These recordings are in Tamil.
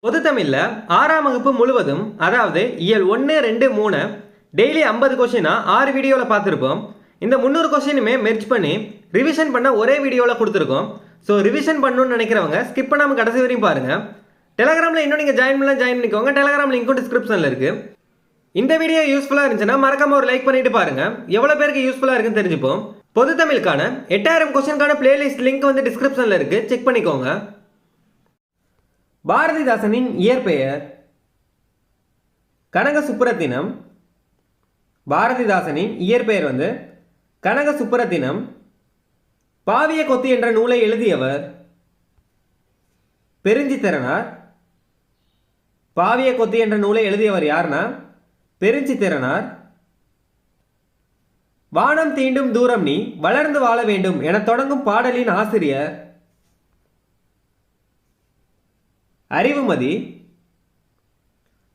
பொதுத்தமிழ்ல 6ஆம் வகுப்பு முழுவதும் அதாவது இயல் 1, 2, 3 டெய்லி 50 கொஸ்டினா 6 வீடியோவில் பார்த்துருப்போம். இந்த 300 கொஸ்டினுமே மெர்ஜ் பண்ணி ரிவிஷன் பண்ண ஒரே வீடியோவில் கொடுத்துருக்கோம். ஸோ ரிவிஷன் பண்ணணும்னு நினைக்கிறவங்க ஸ்கிப் பண்ணாமல் கடைசி வரையும் பாருங்கள். டெலகிராமில் இன்னும் நீங்கள் ஜாயின் பண்ணிக்கோங்க. டெலகிராம் லிங்க்கும் டிஸ்கிரிப்ஷனில் இருக்குது. இந்த வீடியோ யூஸ்ஃபுல்லாக இருந்துச்சுன்னா மறக்காம ஒரு லைக் பண்ணிட்டு பாருங்க. எவ்வளோ பேருக்கு யூஸ்ஃபுல்லாக இருக்குன்னு தெரிஞ்சுப்போம். பொதுத்தமிழுக்கான 8000 கொஸ்டினுக்கான பிளேலிஸ்ட் லிங்க் வந்து டிஸ்கிரிப்ஷனில் இருக்குது, செக் பண்ணிக்கோங்க. பாரதிதாசனின் இயற்பெயர் கனக சுப்புரத்தினம். பாரதிதாசனின் இயற்பெயர் வந்து கனக சுப்புரத்தினம். பாவிய கொத்து என்ற நூலை எழுதியவர் பெருஞ்சித்திரனார். பாவிய கொத்து என்ற நூலை எழுதியவர் யார்னா பெருஞ்சித்திரனார். வானம் தீண்டும் தூரம் நீ வளர்ந்து வாழ வேண்டும் என தொடங்கும் பாடலின் ஆசிரியர் அறிவுமதி.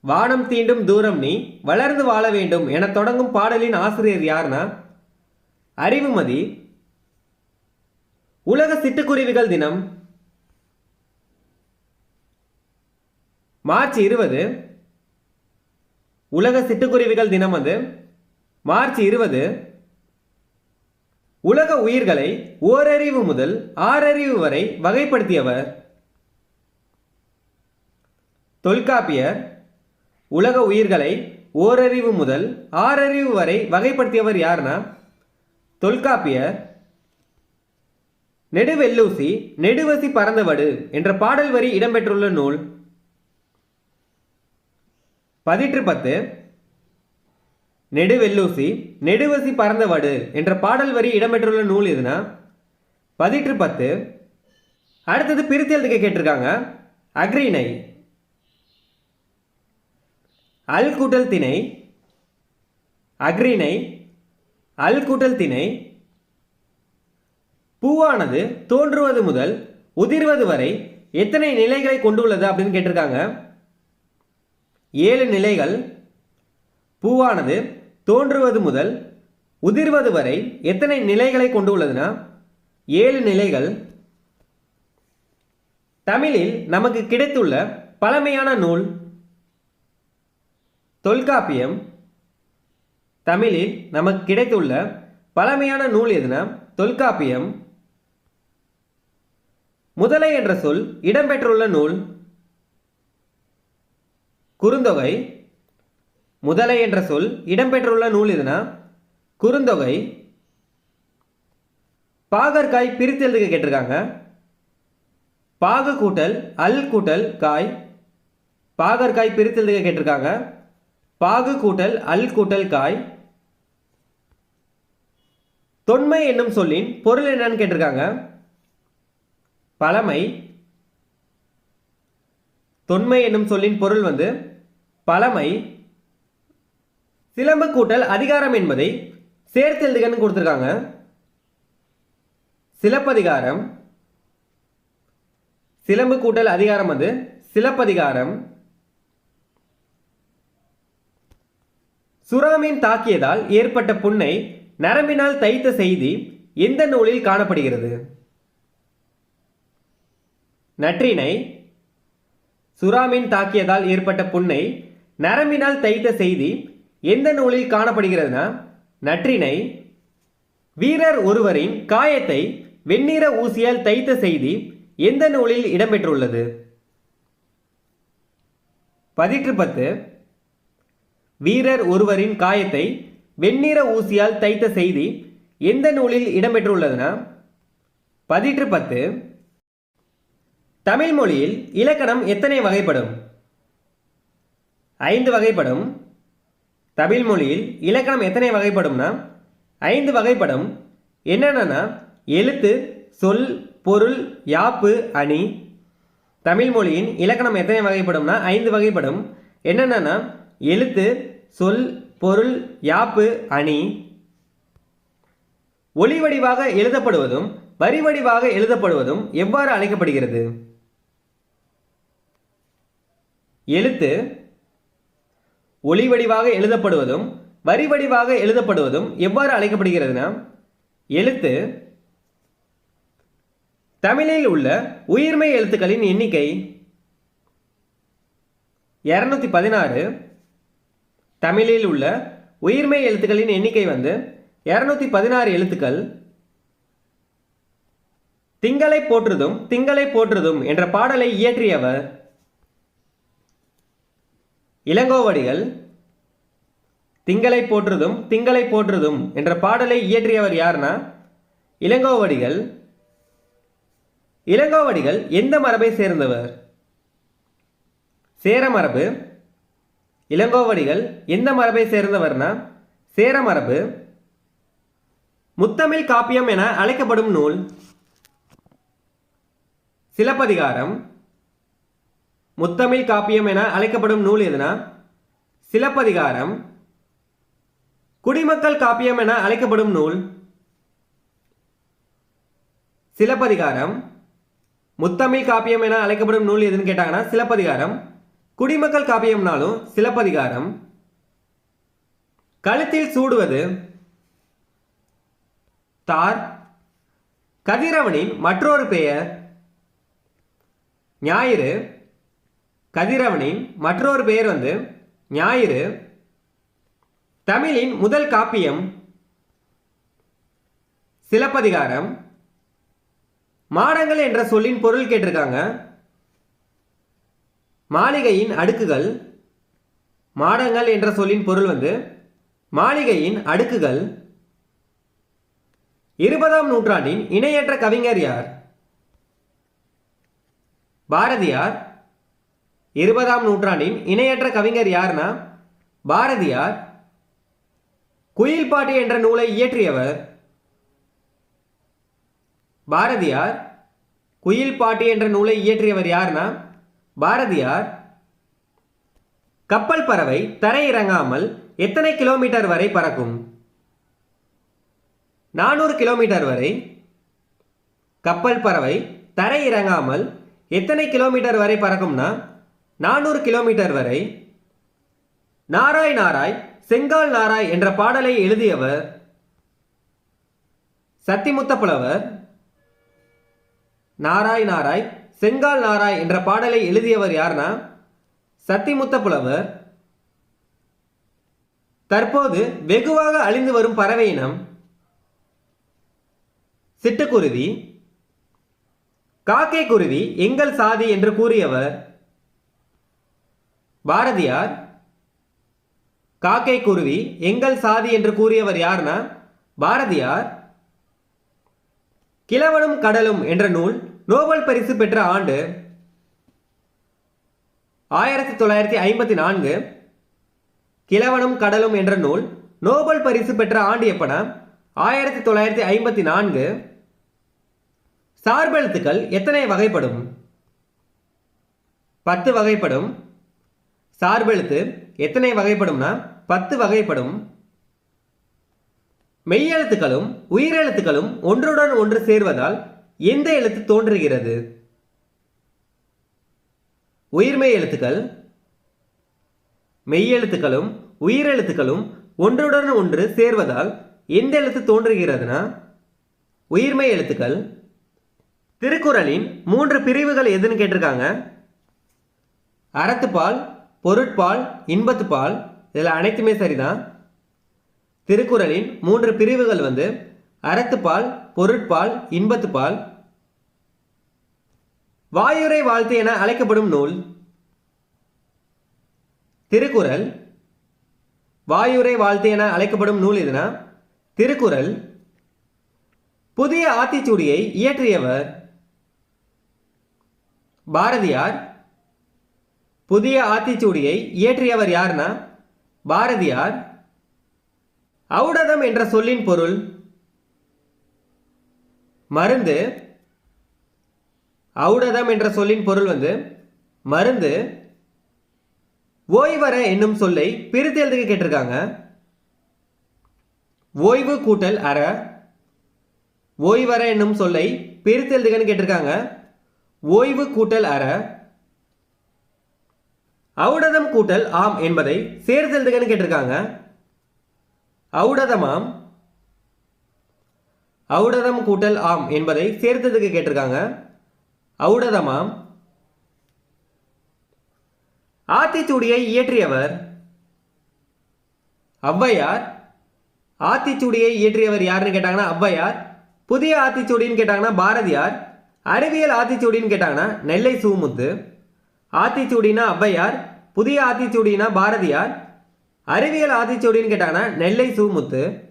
வானம் தீண்டும் தூரம் நீ வளர்ந்து வாழ வேண்டும் என தொடங்கும் பாடலின் ஆசிரியர் யார்னா அறிவுமதி. உலக சிட்டுக்குருவிகள் தினம் மார்ச் 20. உலக சிட்டுக்குருவிகள் தினம் வந்து மார்ச் 20. உலக உயிர்களை ஓரறிவு முதல் 6 அறிவு வரை வகைப்படுத்தியவர் தொல்காப்பியர். உலக உயிர்களை ஓரறிவு முதல் 6 அறிவு வரை வகைப்படுத்தியவர் யார்னா தொல்காப்பியர். நெடுவெல்லூசி நெடுவசி பறந்தவடு என்ற பாடல் வரி இடம்பெற்றுள்ள நூல் பதிற்று 10. நெடுவெல்லூசி நெடுவசி பறந்தவடு என்ற பாடல் வரி இடம்பெற்றுள்ள நூல் எதுனா பதிற்று 10. அடுத்தது பிரித்து எழுதுக கேட்டிருக்காங்க. அக்ரிணை அல் கூட்டல் திணை. அக்ரிணை அல் கூட்டல் திணை. பூவானது தோன்றுவது முதல் உதிர்வது வரை எத்தனை நிலைகளை கொண்டுள்ளது அப்படின்னு கேட்டிருக்காங்க. 7 நிலைகள். பூவானது தோன்றுவது முதல் உதிர்வது வரை எத்தனை நிலைகளை கொண்டுள்ளதுன்னா 7 நிலைகள். தமிழில் நமக்கு கிடைத்துள்ள பழமையான நூல் தொல்காப்பியம். தமிழில் நமக்கு கிடைத்துள்ள பழமையான நூல் எதுனா தொல்காப்பியம். முதலை என்ற சொல் இடம்பெற்றுள்ள நூல் குறுந்தொகை. முதலை என்ற சொல் இடம்பெற்றுள்ள நூல் எதுனா குறுந்தொகை. பாகற்காய் பிரித்து எழுதுக கேட்டிருக்காங்க. பாகு கூட்டல் அல் கூட்டல் காய். பாகற்காய் பிரித்து எழுதுக கேட்டிருக்காங்க. பாகு கூட்டல் அல் கூட்டல் காய். தொன்மை என்னும் சொல்லின் பொருள் என்னன்னு கேட்டிருக்காங்க. பழமை. தொன்மை என்னும் சொல்லின் பொருள் வந்து பழமை. சிலம்பு கூட்டல் அதிகாரம் என்பதை சேர்த்து எழுதுகன்னு கொடுத்துருக்காங்க. சிலப்பதிகாரம். சிலம்பு கூட்டல் அதிகாரம் வந்து சிலப்பதிகாரம். சுறாமீன் தாக்கியதால் ஏற்பட்ட புண்ணை நரம்பினால் தைத்த செய்தி எந்த நூலில் காணப்படுகிறது? நற்றிணை. சுறாமீன் தாக்கியதால் ஏற்பட்ட புண்ணை நரம்பினால் தைத்த செய்தி எந்த நூலில் காணப்படுகிறதுனா நற்றிணை. வீரர் ஒருவரின் காயத்தை வெண்ணிற ஊசியால் தைத்த செய்தி எந்த நூலில் இடம்பெற்றுள்ளது? பதிற்று 10. வீரர் ஒருவரின் காயத்தை வெண்ணிற ஊசியால் தைத்த செய்தி எந்த நூலில் இடம்பெற்றுள்ளதுனா பதிற்று 10. தமிழ் மொழியில் இலக்கணம் எத்தனை வகைப்படும்? 5 வகைப்படும். தமிழ் மொழியில் இலக்கணம் எத்தனை வகைப்படும்னா 5 வகைப்படும். என்னென்னா எழுத்து, சொல், பொருள், யாப்பு, அணி. தமிழ் மொழியின் இலக்கணம் எத்தனை வகைப்படும்னா 5 வகைப்படும். என்னென்னா எழுத்து, சொல், பொருள், யாப்பு, அணி. ஒளி வடிவாக எழுதப்படுவதும் வரி வடிவாக எழுதப்படுவதும் எவ்வாறு அழைக்கப்படுகிறது? எழுத்து. ஒளி வடிவாக எழுதப்படுவதும் வரி வடிவாக எழுதப்படுவதும் எவ்வாறு அழைக்கப்படுகிறதுனா எழுத்து. தமிழில் உள்ள உயிர்மெய் எழுத்துக்களின் எண்ணிக்கை 216. தமிழில் உள்ள உயிர்மெய் எழுத்துக்களின் எண்ணிக்கை வந்து 216 எழுத்துக்கள். திங்களை போற்றுதும் திங்களை போற்றுதும் என்ற பாடலை இயற்றியவர் இளங்கோவடிகள். திங்களை போற்றுதும் திங்களை போற்றுதும் என்ற பாடலை இயற்றியவர் யாருன்னா இளங்கோவடிகள். இளங்கோவடிகள் எந்த மரபை சேர்ந்தவர்? சேர மரபு. இளங்கோவடிகள் எந்த மரபை சேர்ந்தவர்னா சேர மரபு. முத்தமிழ் காப்பியம் என அழைக்கப்படும் நூல் சிலப்பதிகாரம். முத்தமிழ் காப்பியம் என அழைக்கப்படும் நூல் எதுனா சிலப்பதிகாரம். குடிமக்கள் காப்பியம் என அழைக்கப்படும் நூல் சிலப்பதிகாரம். முத்தமிழ் காப்பியம் என அழைக்கப்படும் நூல் எதுன்னு கேட்டாங்கன்னா சிலப்பதிகாரம். குடிமக்கள் காப்பியம்னாலும் சிலப்பதிகாரம். கழுத்தில் சூடுவது தார். கதிரவனின் மற்றொரு பெயர் ஞாயிறு. கதிரவனின் மற்றொரு பெயர் வந்து ஞாயிறு. தமிழின் முதல் காப்பியம் சிலப்பதிகாரம். மாடங்கள் என்ற சொல்லின் பொருள் கேட்டிருக்காங்க. மாளிகையின் அடுக்குகள். மாடங்கள் என்ற சொல்லின் பொருள் வந்து மாளிகையின் அடுக்குகள். 20ஆம் நூற்றாண்டின் இணையற்ற கவிஞர் யார்? பாரதியார். 20ஆம் நூற்றாண்டின் இணையற்ற கவிஞர் யார்னா பாரதியார். குயில் பாட்டு என்ற நூலை இயற்றியவர் பாரதியார். குயில் பாட்டு என்ற நூலை இயற்றியவர் யார்னா பாரதியார். கப்பல் பறவை தரை இறங்காமல் எத்தனை கிலோமீட்டர் வரை பறக்கும்? 400 கிலோமீட்டர் வரை. கப்பல் பறவை தரை இறங்காமல் எத்தனை கிலோமீட்டர் வரை பறக்கும்னா 400 கிலோமீட்டர் வரை. நாராய் நாராய் செங்கால் நாராய் என்ற பாடலை எழுதியவர் சத்திமுத்த புலவர். நாராய் நாராய் செங்கால் நாராய் என்ற பாடலை எழுதியவர் யார்னா சத்திமுத்த புலவர். தற்போது வெகுவாக அழிந்து வரும் பறவை இனம் சிட்டுக்குருவி. காக்கை குருவி எங்கள் சாதி என்று கூறியவர் பாரதியார். காக்கை குருவி எங்கள் சாதி என்று கூறியவர் யார்னா பாரதியார். கிழவனும் கடலும் என்ற நூல் நோபல் பரிசு பெற்ற ஆண்டு 1954. கிழவனும் கடலும் என்ற நூல் நோபல் பரிசு பெற்ற ஆண்டு எப்பனா 1954. சார்பெழுத்துக்கள் எத்தனை வகைப்படும்? 10 வகைப்படும். சார்பெழுத்து எத்தனை வகைப்படும்னா 10 வகைப்படும். மெய்யெழுத்துக்களும் உயிரெழுத்துக்களும் ஒன்றுடன் ஒன்று சேர்வதால் எந்த எழுத்து தோன்றுகிறது? உயிர்மெய் எழுத்துக்கள். மெய்யெழுத்துக்களும் உயிரெழுத்துக்களும் ஒன்றுடன் ஒன்று சேர்வதால் எந்த எழுத்து தோன்றுகிறதுனா உயிர்மெய் எழுத்துக்கள். திருக்குறளின் 3 பிரிவுகள் எதுன்னு கேட்டிருக்காங்க. அறத்துப்பால், பொருட்பால், இன்பத்துப்பால். இதில் அனைத்துமே சரிதான். திருக்குறளின் 3 பிரிவுகள் வந்து அறத்துப்பால், பொருட்பால், இன்பத்துப்பால். வாயுரை வாழ்த்து என அழைக்கப்படும் நூல் திருக்குறள். வாயுரை வாழ்த்து என அழைக்கப்படும் நூல் எதுனா திருக்குறள். புதிய ஆத்திச்சூடியை இயற்றியவர் பாரதியார். புதிய ஆத்திச்சூடியை இயற்றியவர் யார்னா பாரதியார். ஔடதம் என்ற சொல்லின் பொருள் மருந்து. ஔடதம் என்ற சொல்லின் பொருள் வந்து மருந்து. ஓய்வற என்னும் சொல்லை பிரித்து எழுதுக கேட்டிருக்காங்க. ஓய்வு கூட்டல் அற. ஓய்வற என்னும் சொல்லை பிரித்து எழுதுகன்னு கேட்டிருக்காங்க. ஓய்வு கூட்டல் அற. ஔடதம் கூட்டல் ஆம் என்பதை சேர்த்து எழுதுகன்னு கேட்டிருக்காங்க. ஔடதமாம். ஔடதம் கூட்டல் ஆம் என்பதை சேர்த்ததுக்கு கேட்டிருக்காங்க. ஔடதமாம். ஆத்திச்சூடியை இயற்றியவர் ஔவையார். ஆத்திச்சூடியை இயற்றியவர் யாருன்னு கேட்டாங்கன்னா ஔவையார். புதிய ஆத்திச்சூடின்னு கேட்டாங்கன்னா பாரதியார். அறிவியல் ஆத்திச்சூடின்னு கேட்டாங்கன்னா நெல்லை சுமுத்து. ஆத்திச்சூடினா ஔவையார், புதிய ஆத்திச்சூடினா பாரதியார், அறிவியல் ஆத்திச்சூடின்னு கேட்டாங்கன்னா நெல்லை சுமுத்து.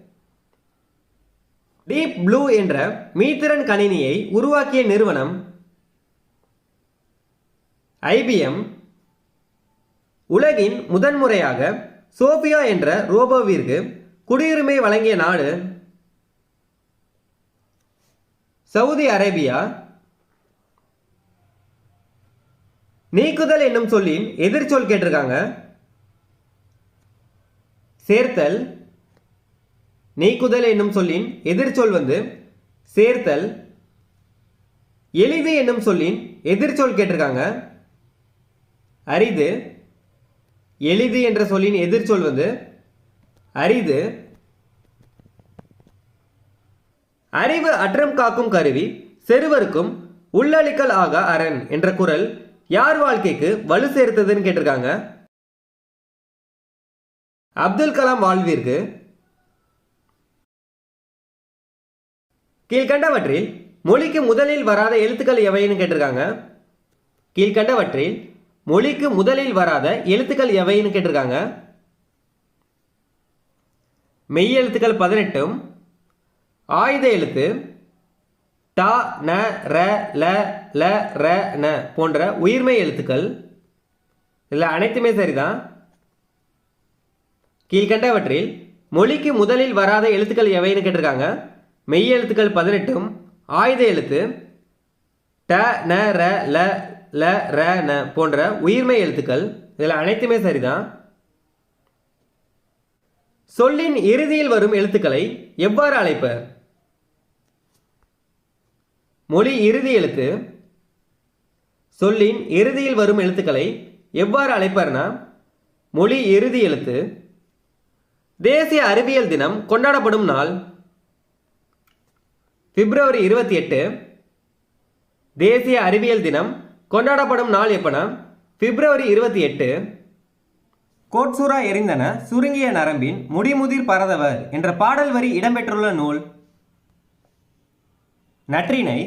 டீப் ப்ளூ என்ற மீத்திறன் கணினியை உருவாக்கிய நிறுவனம் ஐபிஎம். உலகின் முதன்முறையாக சோபியா என்ற ரோபோவிற்கு குடியுரிமை வழங்கிய நாடு சவுதி அரேபியா. நீக்குதல் என்னும் சொல்லின் எதிர்ச்சொல் கேட்டிருக்காங்க. சேர்த்தல். நீக்குதல் என்னும் சொல்லின் எதிர்ச்சொல் சேர்த்தல். எளிது என்னும் சொல்லின் எதிர்ச்சொல் கேட்டிருக்காங்க. அரிது. எளிது என்ற சொல்லின் எதிர்ச்சொல் அரிது. அறிவு அற்றம் காக்கும் கருவி செருவருக்கும் உள்ளளிக்கல் ஆக அரண் என்ற குரல் யார் வாழ்க்கைக்கு வலு சேர்த்ததுன்னு கேட்டிருக்காங்க. அப்துல் கலாம் வாழ்விற்கு. கீழ்கண்டவற்றில் மொழிக்கு முதலில் வராத எழுத்துக்கள் எவைன்னு கேட்டிருக்காங்க. கீழ்கண்டவற்றில் மொழிக்கு முதலில் வராத எழுத்துக்கள் எவைன்னு கேட்டிருக்காங்க. மெய் எழுத்துக்கள் 18, ஆயுத எழுத்து ட, ந, ர, ல, ல, ர, ந போன்ற உயிர்மெய் எழுத்துக்கள். இதில் அனைத்துமே சரிதான். கீழ்கண்டவற்றில் மொழிக்கு முதலில் வராத எழுத்துக்கள் எவைன்னு கேட்டிருக்காங்க. மெய் எழுத்துக்கள் 18, ஆயுத எழுத்து ட, ந, ர, ல, ல, ர, ந போன்ற உயிர்மெய் எழுத்துக்கள். இதில் அனைத்துமே சரிதான். சொல்லின் இறுதியில் வரும் எழுத்துக்களை எவ்வாறு அழைப்பர்? மொழி இறுதி எழுத்து. சொல்லின் இறுதியில் வரும் எழுத்துக்களை எவ்வாறு அழைப்பர்னா மொழி இறுதி எழுத்து. தேசிய அறிவியல் தினம் கொண்டாடப்படும் நாள் பிப்ரவரி 28. தேசிய அறிவியல் தினம் கொண்டாடப்படும் நாள் எப்பனா பிப்ரவரி 28. கோட்சூரா எரிந்தன சுருங்கிய நரம்பின் முடிமுதிர் பரதவர் என்ற பாடல் வரி இடம்பெற்றுள்ள நூல் நற்றிணை.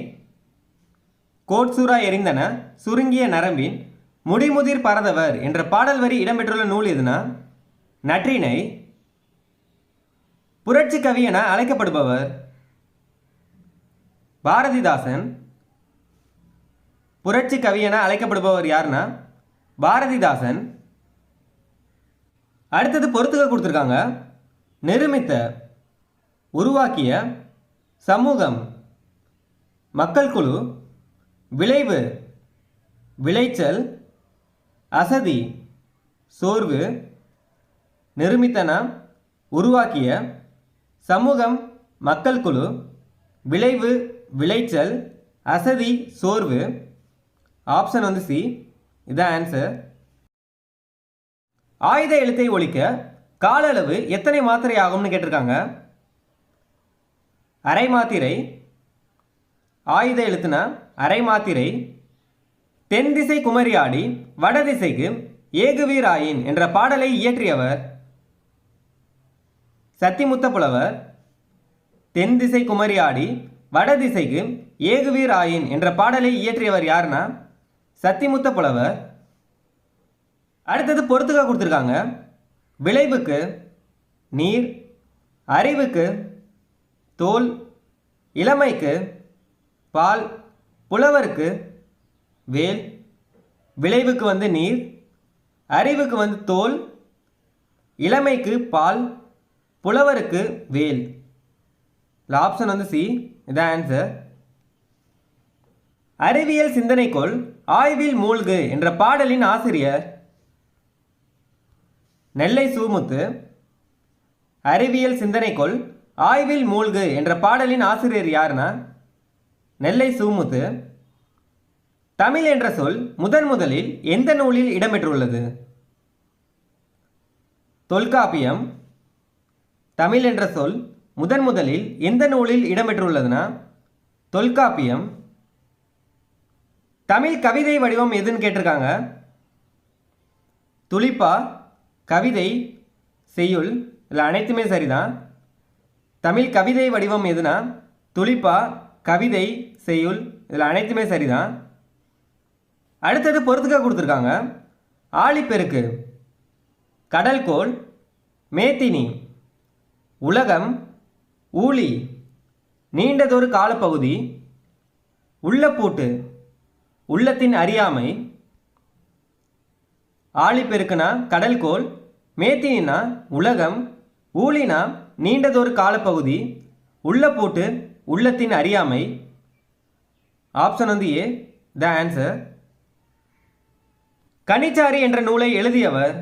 கோட்சூரா எரிந்தன சுருங்கிய நரம்பின் முடிமுதிர் பரதவர் என்ற பாடல் வரி இடம்பெற்றுள்ள நூல் எதுனா நற்றிணை. புரட்சி கவி என அழைக்கப்படுபவர் பாரதிதாசன். புரட்சி கவி என அழைக்கப்படுபவர் யாருன்னா பாரதிதாசன். அடுத்தது பொறுத்துக கொடுத்துருக்காங்க. நிருமித்த, உருவாக்கிய, சமூகம், மக்கள் குழு, விளைவு, விளைச்சல், அசதி, சோர்வு. நிருமித்தனா உருவாக்கிய, சமூகம், மக்கள் குழு, விளைவு, விளைச்சல், அசதி, சோர்வு. Option C. இதான் ஆன்சர். ஆயுத எழுத்தை ஒழிக்க கால அளவு எத்தனை மாத்திரை ஆகும்னு கேட்டிருக்காங்க. அரை மாத்திரை. ஆயுத எழுத்துனா அரை மாத்திரை. தென் திசை குமரியாடி வடதிசைக்கு ஏகுவீராயின் என்ற பாடலை இயற்றியவர் சத்திமுத்த புலவர். தென் திசை குமரியாடி வடதிசைக்கு ஏகுவீர் ஆயின் என்ற பாடலை இயற்றியவர் யாருன்னா சத்திமுத்த புலவர். அடுத்தது பொறுத்துக்க கொடுத்துருக்காங்க. விளைவுக்கு நீர், அறிவுக்கு தோல், இளமைக்கு பால், புலவருக்கு வேல். விளைவுக்கு நீர், அறிவுக்கு தோல், இளமைக்கு பால், புலவருக்கு வேல். Option C. இதான் ஆன்சர். அறிவியல் சிந்தனைக்குள் ஆய்வில் மூழ்கு என்ற பாடலின் ஆசிரியர் நெல்லை சுமுத்து. அறிவியல் சிந்தனைக்குள் ஆய்வில் மூழ்கு என்ற பாடலின் ஆசிரியர் யாருன்னா நெல்லை சுமுத்து. தமிழ் என்ற சொல் முதலில் எந்த நூலில் இடம்பெற்றுள்ளது? தொல்காப்பியம். தமிழ் என்ற சொல் முதலில் எந்த நூலில் இடம்பெற்றுள்ளதுன்னா தொல்காப்பியம். தமிழ் கவிதை வடிவம் எதுன்னு கேட்டிருக்காங்க. துளிப்பா, கவிதை, செய்யுள், இதில் அனைத்துமே சரிதான். தமிழ் கவிதை வடிவம் எதுனா துளிப்பா, கவிதை, செய்யுள், இதில் அனைத்துமே சரிதான். அடுத்தது பொறுத்துக்க கொடுத்துருக்காங்க. ஆழிப்பெருக்கு, கடல்கோள், மேத்தினி, உலகம், ஊழி, நீண்டதொரு காலப்பகுதி, உள்ளப்பூட்டு, உள்ளத்தின் அறியாமை. ஆழிப்பெருக்குனா கடல்கோள், மேத்தினா உலகம், ஊழினா நீண்டதொரு காலப்பகுதி, உள்ளப்பூட்டு உள்ளத்தின் அறியாமை. ஆப்ஷன் வந்து ஏ த ஆன்சர். கனிச்சாரி என்ற நூலை எழுதியவர்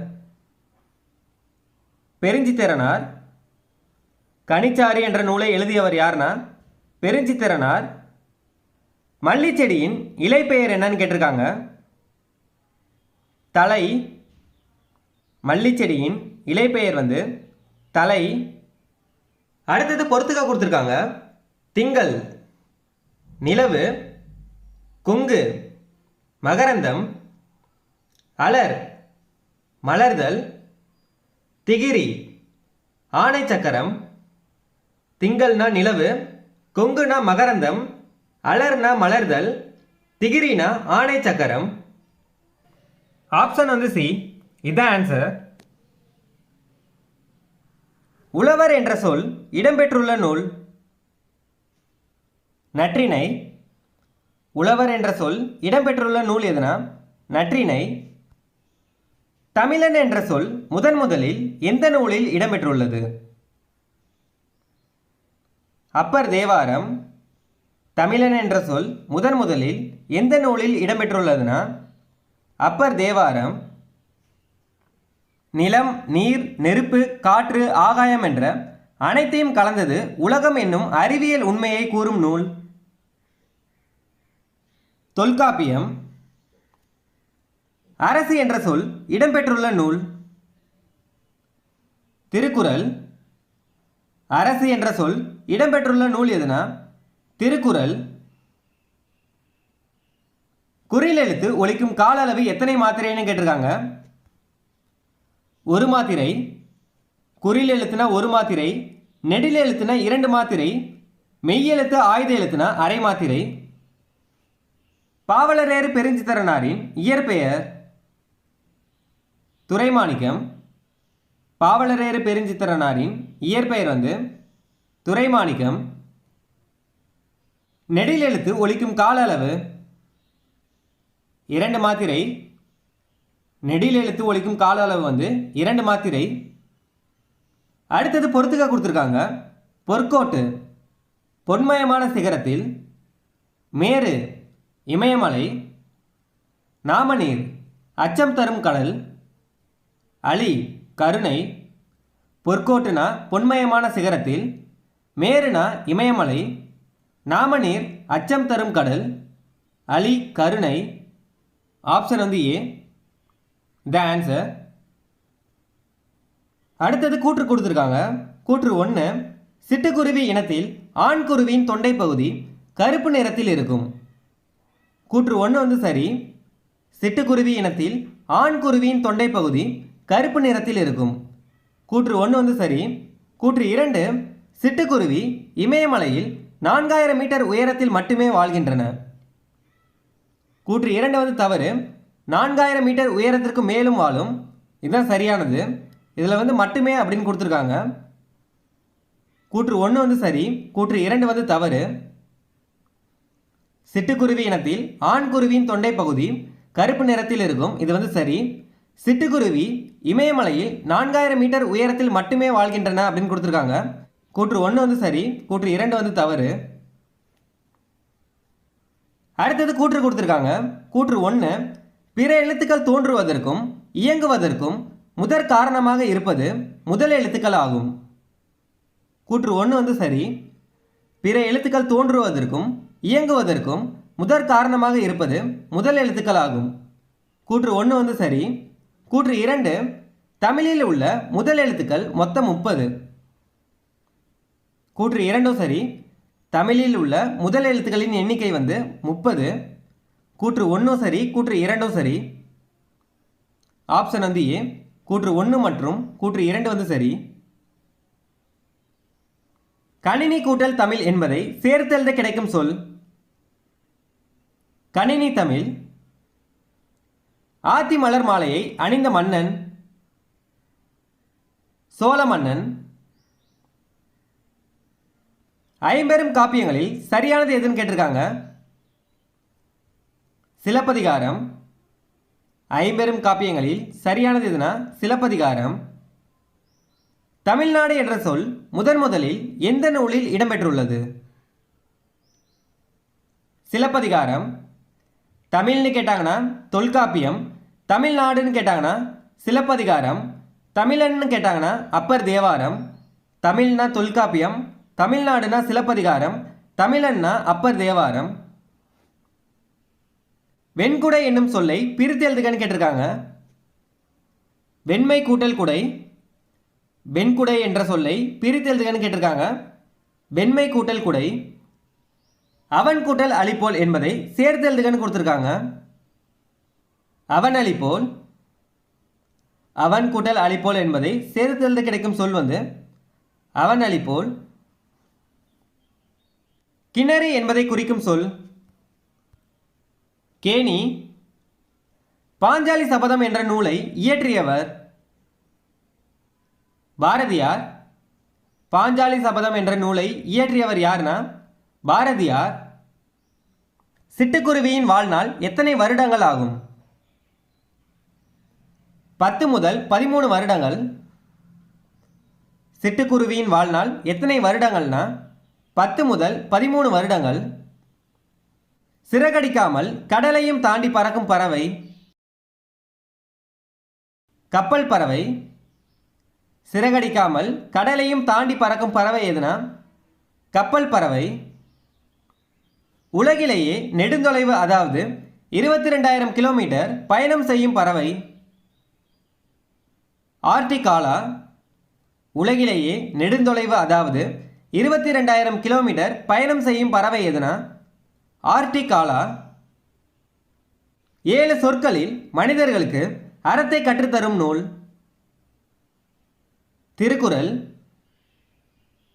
பெருஞ்சித்திரனார். கனிச்சாரி என்ற நூலை எழுதியவர் யாருன்னா பெருஞ்சித்திரனார். மல்லிச்செடியின் இலைப்பெயர் என்னன்னு கேட்டிருக்காங்க. தலை. மல்லிச்செடியின் இலைப்பெயர் வந்து தலை. அடுத்தது பொறுத்துக்க கொடுத்துருக்காங்க. திங்கள், நிலவு, கொங்கு, மகரந்தம், அலர், மலர்தல், திகிரி, ஆணை சக்கரம். திங்கள்னா நிலவு, கொங்குனா மகரந்தம், அலர்னா மலர்தல், திகிரினா ஆணை சக்கரம். ஆப்ஷன் வந்து சி, இதான் ஆன்சர். உழவர் என்ற சொல் இடம்பெற்றுள்ள நூல் நற்றிணை. உழவர் என்ற சொல் இடம்பெற்றுள்ள நூல் எதுனா நற்றிணை. தமிழன் என்ற சொல் முதலில் எந்த நூலில் இடம்பெற்றுள்ளது? அப்பர் தேவாரம். தமிழன் என்ற சொல் முதலில் எந்த நூலில் இடம்பெற்றுள்ளதுன்னா அப்பர் தேவாரம். நிலம், நீர், நெருப்பு, காற்று, ஆகாயம் என்ற அனைத்தையும் கலந்தது உலகம் என்னும் அறிவியல் உண்மையை கூறும் நூல் தொல்காப்பியம். அரசு என்ற சொல் இடம்பெற்றுள்ள நூல் திருக்குறள். அரசு என்ற சொல் இடம்பெற்றுள்ள நூல் எதுனா திருக்குறள். குறில் எழுத்து ஒலிக்கும் கால அளவு எத்தனை மாத்திரைன்னு கேட்டிருக்காங்க. ஒரு மாத்திரை. குறில் எழுத்துனா ஒரு மாத்திரை, நெடில் எழுத்துனா 2 மாத்திரை, மெய்யெழுத்து ஆயுத எழுத்துனா அரை மாத்திரை. பாவலரேறு பெருஞ்சித்திரனாரின் இயற்பெயர் துரைமாணிக்கம். பாவலரேறு பெருஞ்சித்திரனாரின் இயற்பெயர் வந்து துரைமாணிக்கம். நெடில் எழுத்து ஒலிக்கும் கால அளவு 2 மாத்திரை. நெடில் எழுத்து ஒலிக்கும் கால அளவு வந்து 2 மாத்திரை. அடுத்தது பொறுத்துக்க கொடுத்துருக்காங்க. பொற்கோட்டு, பொன்மயமான சிகரத்தில். மேரு, இமயமலை. நாமநீர், அச்சம் தரும் கடல். அலி, கருணை. பொற்கோட்டுனா பொன்மயமான சிகரத்தில், மேருனா இமயமலை, நாமநீர் அச்சம் தரும் கடல், அலி கருணை. ஆப்ஷன் வந்து ஏ த ஆன்சர். அடுத்தது கூற்று கொடுத்துருக்காங்க. கூற்று 1, சிட்டுக்குருவி இனத்தில் ஆண் குருவியின் தொண்டை பகுதி கருப்பு நிறத்தில் இருக்கும். கூற்று 1 வந்து சரி. சிட்டுக்குருவி இனத்தில் ஆண் குருவியின் தொண்டை பகுதி கருப்பு நிறத்தில் இருக்கும். கூற்று 1 வந்து சரி. கூற்று 2, சிட்டுக்குருவி இமயமலையில் 4000 மீட்டர் உயரத்தில் மட்டுமே வாழ்கின்றன. கூற்று 2 வந்து தவறு. 4000 மீட்டர் உயரத்திற்கு மேலும் வாழும். இதுதான் சரியானது. இதில் வந்து மட்டுமே அப்படின்னு கொடுத்துருக்காங்க. கூற்று 1 வந்து சரி. கூற்று 2 வந்து தவறு. சிட்டுக்குருவி இனத்தில் ஆண் குருவியின் தொண்டை பகுதி கருப்பு நிறத்தில் இருக்கும். இது வந்து சரி. சிட்டுக்குருவி இமயமலையில் 4000 மீட்டர் உயரத்தில் மட்டுமே வாழ்கின்றன அப்படின்னு கொடுத்துருக்காங்க. கூற்று 1 வந்து சரி. கூற்று 2 வந்து தவறு. அடுத்தது கூற்று கொடுத்துருக்காங்க. கூற்று 1, பிற எழுத்துக்கள் தோன்றுவதற்கும் இயங்குவதற்கும் முதற் காரணமாக இருப்பது முதல் எழுத்துக்கள் ஆகும். கூற்று 1 வந்து சரி. பிற எழுத்துக்கள் தோன்றுவதற்கும் இயங்குவதற்கும் முதற் காரணமாக இருப்பது முதல் எழுத்துக்கள் ஆகும். கூற்று 1 வந்து சரி. கூற்று 2, தமிழில் உள்ள முதல் எழுத்துக்கள் மொத்தம் 30. கூற்று 2 சரி. தமிழில் உள்ள முதல் எழுத்துக்களின் எண்ணிக்கை வந்து 30. கூற்று 1 சரி. கூற்று 2 சரி. ஆப்ஷன் வந்து ஏ. கூற்று 1 மற்றும் கூற்று 2 வந்து சரி. கணினி கூட்டல் தமிழ் என்பதை சேர்த்தெழுத கிடைக்கும் சொல். கணினி தமிழ். ஆத்தி மலர் மாலையை அணிந்த மன்னன் சோழ மன்னன். ஐம்பெரும் காப்பியங்களில் சரியானது எதுன்னு கேட்டிருக்காங்க. சிலப்பதிகாரம். ஐம்பெரும் காப்பியங்களில் சரியானது எதுனா சிலப்பதிகாரம். தமிழ்நாடு என்ற சொல் முதலில் எந்த நூலில் இடம்பெற்றுள்ளது? சிலப்பதிகாரம். தமிழ்னு கேட்டாங்கன்னா தொல்காப்பியம், தமிழ்நாடுன்னு கேட்டாங்கன்னா சிலப்பதிகாரம், தமிழன்னு கேட்டாங்கன்னா அப்பர் தேவாரம். தமிழ்னா தொல்காப்பியம், தமிழ்நாடுனா சிலப்பதிகாரம், தமிழன்னா அப்பர் தேவாரம். வெண்குடை என்னும் சொல்லை பிரித்து எழுதுகன்னு கேட்டிருக்காங்க. வெண்மை கூட்டல் குடை. வெண்குடை என்ற சொல்லை பிரித்து எழுதுகன்னு கேட்டிருக்காங்க. வெண்மை கூட்டல் குடை. அவன் கூட்டல் அழிப்போல் என்பதை சேர்த்து எழுதுகன்னு கொடுத்துருக்காங்க. அவன் அழிப்போல். அவன் கூட்டல் அழிப்போல் என்பதை சேர்த்து எழுத கிடைக்கும் சொல் வந்து அவன் அழிப்போல். கிணறு என்பதை குறிக்கும் சொல். கேணி. பாஞ்சாலி சபதம் என்ற நூலை இயற்றியவர் பாரதியார். பாஞ்சாலி சபதம் என்ற நூலை இயற்றியவர் யாருன்னா பாரதியார். சிட்டுக்குருவியின் வாழ்நாள் எத்தனை வருடங்கள் ஆகும்? 10 முதல் 13 வருடங்கள். சிட்டுக்குருவியின் வாழ்நாள் எத்தனை வருடங்கள்னா 10 முதல் 13 வருடங்கள். சிறகடிக்காமல் கடலையும் தாண்டி பறக்கும் பறவை கப்பல் பறவை. சிறகடிக்காமல் கடலையும் தாண்டி பறக்கும் பறவை எதுனா கப்பல் பறவை. உலகிலேயே நெடுந்தொலைவு அதாவது 22,000 கிலோமீட்டர் பயணம் செய்யும் பறவை ஆர்டிக் ஆலா. உலகிலேயே நெடுந்தொலைவு அதாவது 22,000 கிலோமீட்டர் பயணம் செய்யும் பறவை எதுனா ஆர்டிக் ஆலா. 7 சொற்களில் மனிதர்களுக்கு அறத்தை கற்றுத்தரும் நூல். திருக்குறள்.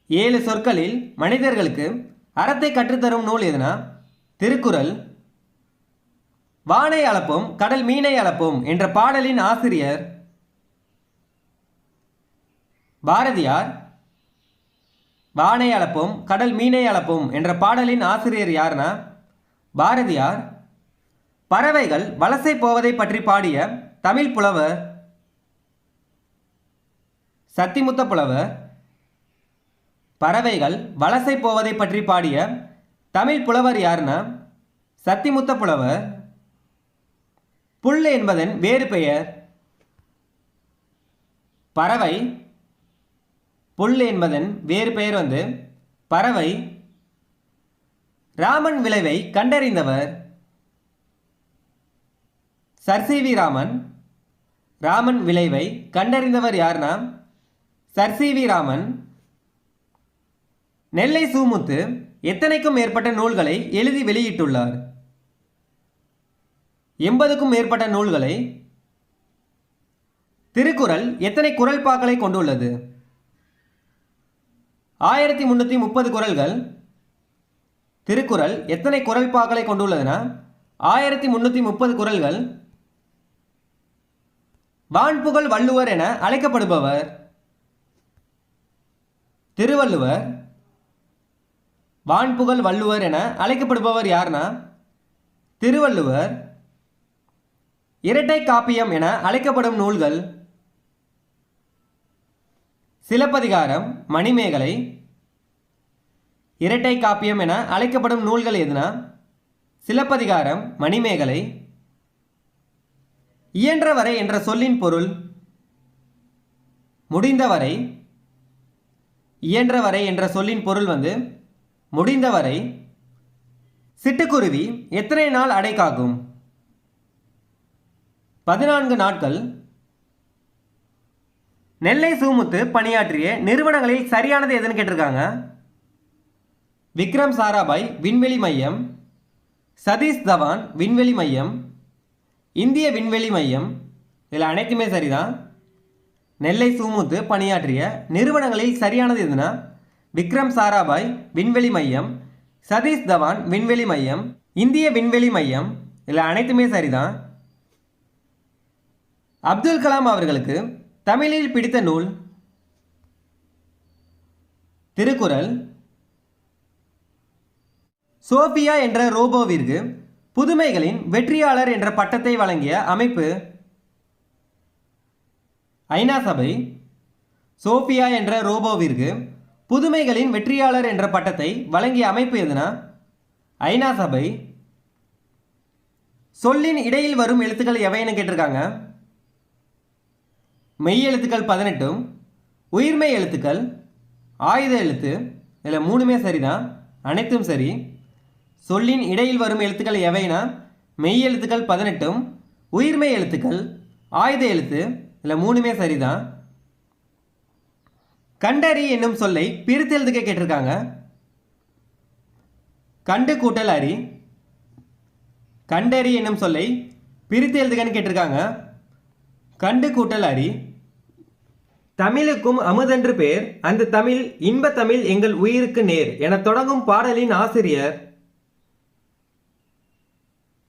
7 சொற்களில் மனிதர்களுக்கு அறத்தை கற்றுத்தரும் நூல் எதுனா திருக்குறள். வானை அளப்போம் கடல் மீனை அளப்போம் என்ற பாடலின் ஆசிரியர் பாரதியார். வானை அளப்போம் கடல் மீனை அளப்போம் என்ற பாடலின் ஆசிரியர் யாருன்னா பாரதியார். பறவைகள் வலசை போவதை பற்றி பாடிய தமிழ் புலவர் சத்திமுத்த புலவர். பறவைகள் வலசை போவதை பற்றி பாடிய தமிழ் புலவர் யாருன்னா சத்திமுத்த புலவர். புல் என்பதன் வேறு பெயர். பறவை. புல் என்பதன் வேறு பெயர் வந்து பறவை. ராமன் விளைவை கண்டறிந்தவர் sir C V Raman. Raman விளைவை கண்டறிந்தவர் யாருன்னா sir C V Raman. Nellai Sumuthu எத்தனைக்கும் மேற்பட்ட நூல்களை எழுதி வெளியிட்டுள்ளார்? 80க்கும் மேற்பட்ட நூல்களை. திருக்குறள் எத்தனை குறள்பாக்களை கொண்டுள்ளது? 1330 குறள்கள். திருக்குறள் எத்தனை குறள்பாக்களை கொண்டுள்ளதுன்னா 1330 குறள்கள். வான்புகழ் வள்ளுவர் என அழைக்கப்படுபவர் திருவள்ளுவர். வான்புகழ் வள்ளுவர் என அழைக்கப்படுபவர் யாருன்னா திருவள்ளுவர். இரட்டை காப்பியம் என அழைக்கப்படும் நூல்கள் சிலப்பதிகாரம், மணிமேகலை. இரட்டை காப்பியம் என அழைக்கப்படும் நூல்கள் எதுனா சிலப்பதிகாரம், மணிமேகலை. இயன்றவரை என்ற சொல்லின் பொருள் முடிந்தவரை. இயன்றவரை என்ற சொல்லின் பொருள் வந்து முடிந்தவரை. சிட்டுக்குருவி எத்தனை நாள் அடை காக்கும்? 14 நாட்கள். நெல்லை சூமுத்து பணியாற்றிய நிறுவனங்களில் சரியானது எதுன்னு கேட்டிருக்காங்க. விக்ரம் சாராபாய் விண்வெளி மையம், சதீஷ் தவான் விண்வெளி மையம், இந்திய விண்வெளி மையம், இதில் அனைத்துமே சரிதான். நெல்லை சுமுத்து பணியாற்றிய நிறுவனங்களில் சரியானது எதுனா விக்ரம் சாராபாய் விண்வெளி மையம், சதீஷ் தவான் விண்வெளி மையம், இந்திய விண்வெளி மையம். இதில் அனைத்துமே சரிதான். அப்துல் கலாம் அவர்களுக்கு தமிழில் பிடித்த நூல் திருக்குறள். சோபியா என்ற ரோபோவிற்கு புதுமைகளின் வெற்றியாளர் என்ற பட்டத்தை வழங்கிய அமைப்பு ஐநா சபை. சோபியா என்ற ரோபோவிற்கு புதுமைகளின் வெற்றியாளர் என்ற பட்டத்தை வழங்கிய அமைப்பு எதுனா ஐநா சபை. சொல்லின் இடையில் வரும் எழுத்துக்கள் எவைன்னு கேட்டிருக்காங்க. மெய் எழுத்துக்கள் 18, உயிர்மெய் எழுத்துக்கள், ஆயுத எழுத்து. இதில் மூணுமே சரிதான், அனைத்தும் சரி. சொல்லின் இடையில் வரும் எழுத்துக்கள் எவைனா மெய் எழுத்துக்கள் 18, உயிர்மெய் எழுத்துக்கள், ஆயுத எழுத்து. இதில் மூணுமே சரிதான். கண்டறி என்னும் சொல்லை பிரித்து எழுதுக்க கேட்டிருக்காங்க. கண்டு கூட்டல் அறி. கண்டறி என்னும் சொல்லை பிரித்து எழுதுகன்னு கேட்டிருக்காங்க. கண்டு கூட்டல் அறி. தமிழுக்கும் அமுதென்று பேர், அந்த தமிழ் இன்ப தமிழ் எங்கள் உயிருக்கு நேர் என தொடங்கும் பாடலின் ஆசிரியர்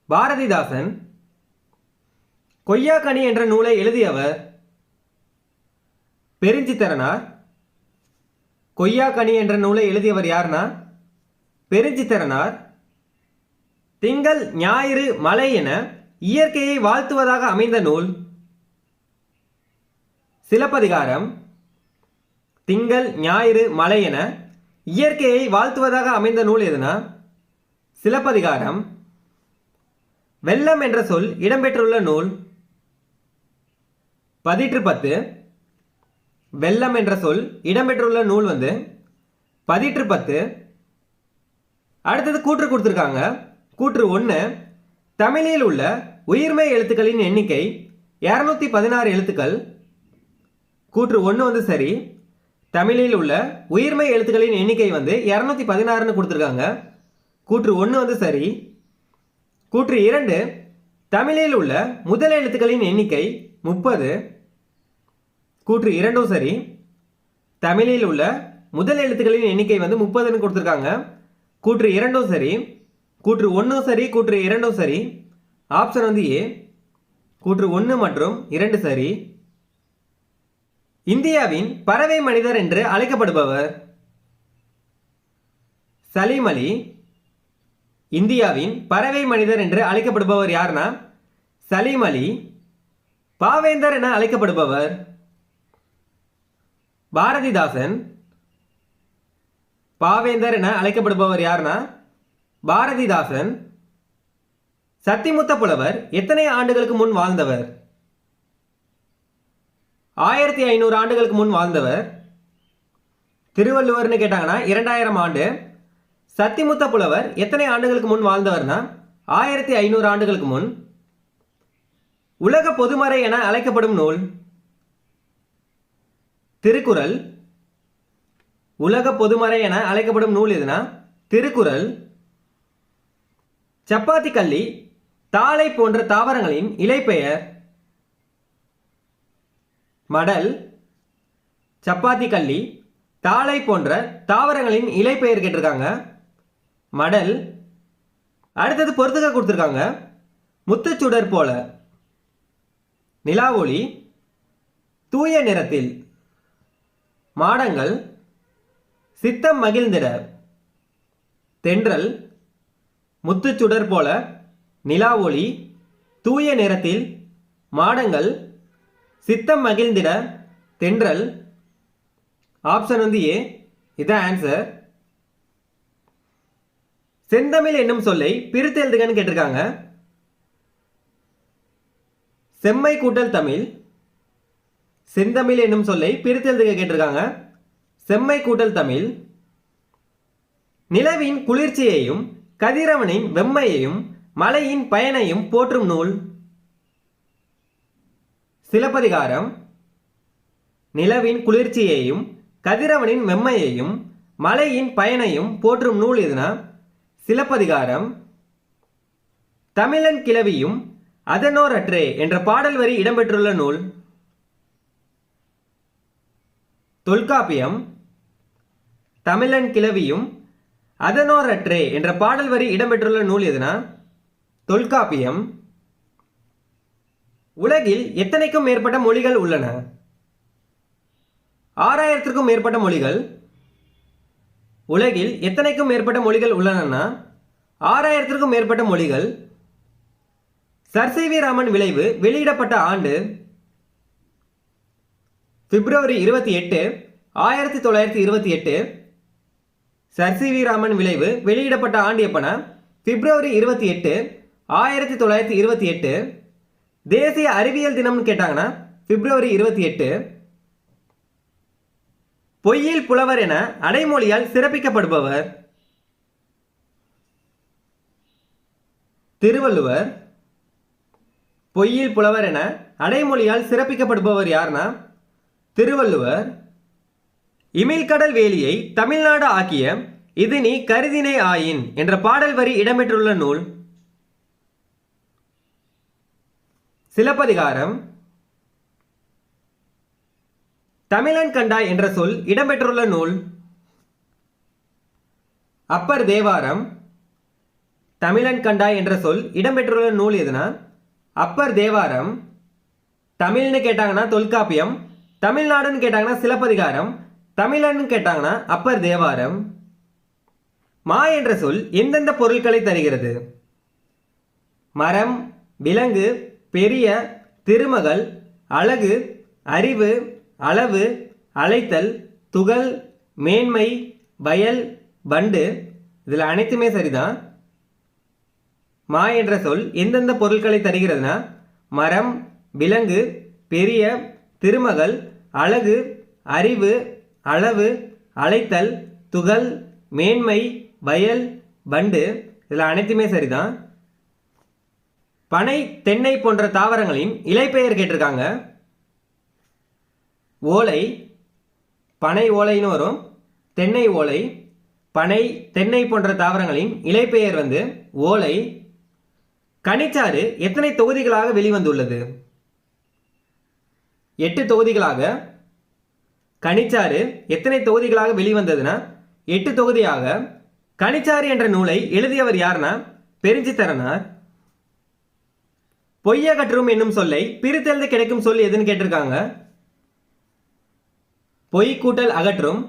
பாரதிதாசன். கொய்யாக்கனி என்ற நூலை எழுதியவர் பெருஞ்சித்திரனார். கொய்யாக்கனி என்ற நூலை எழுதியவர் யாருன்னா பெருஞ்சித்திரனார். திங்கள் ஞாயிறு மலை என இயற்கையை வாழ்த்துவதாக அமைந்த நூல் சிலப்பதிகாரம். திங்கள் ஞாயிறு மலை என இயற்கையை வாழ்த்துவதாக அமைந்த நூல் எதுனா சிலப்பதிகாரம். வெள்ளம் என்ற சொல் இடம்பெற்றுள்ள நூல் பதிற்று 10. வெள்ளம் என்ற சொல் இடம்பெற்றுள்ள நூல் பதிற்று 10. அடுத்தது கூற்று கொடுத்துருக்காங்க. கூற்று 1, தமிழில் உள்ள உயிர்மெய் எழுத்துக்களின் எண்ணிக்கை 216 எழுத்துக்கள். கூற்று 1 சரி. தமிழில் உள்ள உயிர்மெய் எழுத்துக்களின் எண்ணிக்கை 216ன்னு கொடுத்துருக்காங்க. கூற்று 1 சரி. கூற்று 2, தமிழில் உள்ள முதல் எழுத்துக்களின் எண்ணிக்கை 30. கூற்று 2 சரி. தமிழில் உள்ள முதல் எழுத்துக்களின் எண்ணிக்கை 30ன்னு கொடுத்துருக்காங்க. கூற்று 2 சரி. கூற்று 1 சரி. கூற்று 2 சரி. Option A. கூற்று 1 மற்றும் 2 சரி. இந்தியாவின் பறவை மனிதர் என்று அழைக்கப்படுபவர் சலீம் அலி. இந்தியாவின் பறவை மனிதர் என்று அழைக்கப்படுபவர் யாருன்னா சலீம் அலி. பாவேந்தர் என அழைக்கப்படுபவர் பாரதிதாசன். பாவேந்தர் என அழைக்கப்படுபவர் யாருன்னா பாரதிதாசன். சத்திமுத்த புலவர் எத்தனை ஆண்டுகளுக்கு முன் வாழ்ந்தவர்? 1500 ஆண்டுகளுக்கு முன் வாழ்ந்தவர். திருவள்ளுவர்னு கேட்டாங்கன்னா 2000 ஆண்டு. சத்திமுத்த புலவர் எத்தனை ஆண்டுகளுக்கு முன் வாழ்ந்தவர்னா 1500 ஆண்டுகளுக்கு முன். உலக பொதுமறை என அழைக்கப்படும் நூல் திருக்குறள். உலக பொதுமறை என அழைக்கப்படும் நூல் எதுனா திருக்குறள். சப்பாத்தி கள்ளி, தாளை போன்ற தாவரங்களின் இலைப்பெயர் மடல். சப்பாத்தி கள்ளி, தாளை போன்ற தாவரங்களின் இலைப்பெயர் கேட்டிருக்காங்க மடல். அடுத்தது பொறுத்துக்க கொடுத்துருக்காங்க. முத்துச்சுடர் போல, நிலாவொளி, தூய நிறத்தில், மாடங்கள், சித்தம் மகிழ்ந்திட. தென்றல், முத்துச்சுடர் போல, நிலாவொளி, தூய நிறத்தில், மாடங்கள், சித்தம் மகிழ்ந்திட, தென்றல். Option A. இதான் ஆன்சர். செந்தமிழ் என்னும் சொல்லை பிரித்து எழுதுகன்னு கேட்டிருக்காங்க. செம்மை கூட்டல் தமிழ். செந்தமிழ் என்னும் சொல்லை பிரித்து எழுதுக கேட்டிருக்காங்க. செம்மை கூட்டல் தமிழ். நிலவின் குளிர்ச்சியையும் கதிரவனின் வெம்மையையும் மலையின் பயனையும் போற்றும் நூல் சிலப்பதிகாரம். நிலவின் குளிர்ச்சியையும் கதிரவனின் வெம்மையையும் மலையின் பயனையும் போற்றும் நூல் எதுனா சிலப்பதிகாரம். தமிழன் கிளவியும் அதனோரற்றே என்ற பாடல் வரி இடம்பெற்றுள்ள நூல்? தொல்காப்பியம். தமிழன் கிளவியும் அதனோரற்றே என்ற பாடல் வரி இடம்பெற்றுள்ள நூல் எதுனா? தொல்காப்பியம். உலகில் எத்தனைக்கும் மேற்பட்ட மொழிகள் உள்ளன? 6000க்கும் மேற்பட்ட மொழிகள். உலகில் எத்தனைக்கும் மேற்பட்ட மொழிகள் உள்ளன? 6000க்கும் மேற்பட்ட மொழிகள். சர் சி வி ராமன் விளைவு வெளியிடப்பட்ட ஆண்டு? பிப்ரவரி 28, 1928. சர் சி வி ராமன் விளைவு வெளியிடப்பட்ட ஆண்டு எப்பனா? பிப்ரவரி 28, 1928. தேசிய அறிவியல் தினம்னு கேட்டாங்கன்னா பிப்ரவரி 28. பொய்யில் புலவர் என அடைமொழியால் சிறப்பிக்கப்படுபவர்? திருவள்ளுவர். பொய்யில் புலவர் என அடைமொழியால் சிறப்பிக்கப்படுபவர் யார்னா? திருவள்ளுவர். இமிழ்கடல் வேலியை தமிழ்நாடு ஆக்கிய இது நீ கருதினை ஆயின் என்ற பாடல் வரி இடம்பெற்றுள்ள நூல்? சிலப்பதிகாரம். தமிழன் கண்டாய் என்ற சொல் இடம்பெற்றுள்ள நூல்? அப்பர் தேவாரம். தமிழன் கண்டாய் என்ற சொல் இடம்பெற்றுள்ள நூல் எதுனா? அப்பர் தேவாரம். தமிழ்னு கேட்டாங்கன்னா தொல்காப்பியம், தமிழ்நாடுன்னு கேட்டாங்கன்னா சிலப்பதிகாரம், தமிழன்னு கேட்டாங்கன்னா அப்பர் தேவாரம். மா என்ற சொல் எந்தெந்த பொருட்களை தருகிறது? மரம், விலங்கு, பெரிய, திருமகள், அழகு, அறிவு, அளவு, அழைத்தல், துகள், மேன்மை, வயல், வண்டு. இதில் அனைத்துமே சரிதான். மா என்ற சொல் எந்தெந்த பொருட்களை தருகிறதுனா மரம், விலங்கு, பெரிய, திருமகள், அழகு, அறிவு, அளவு, அழைத்தல், துகள், மேன்மை, வயல், வண்டு. இதில் அனைத்துமே சரிதான். பனை, தென்னை போன்ற தாவரங்களின் இலைப்பெயர் கேட்டிருக்காங்க. ஓலை. பனை ஓலைன்னு வரும், தென்னை ஓலை. பனை, தென்னை போன்ற தாவரங்களின் இலைப்பெயர் வந்து ஓலை. கனிச்சாறு எத்தனை தொகுதிகளாக வெளிவந்துள்ளது? 8 தொகுதிகளாக. கனிச்சாறு எத்தனை தொகுதிகளாக வெளிவந்ததுன்னா 8 தொகுதியாக. கனிச்சாறு என்ற நூலை எழுதியவர் யார்னா? பெருஞ்சித்திரனார். பொய்யகற்றும் என்னும் சொல்லை பிரித்தெழுத கிடைக்கும் சொல் எதுன்னு கேட்டிருக்காங்க. பொய் கூட்டல் அகற்றும்.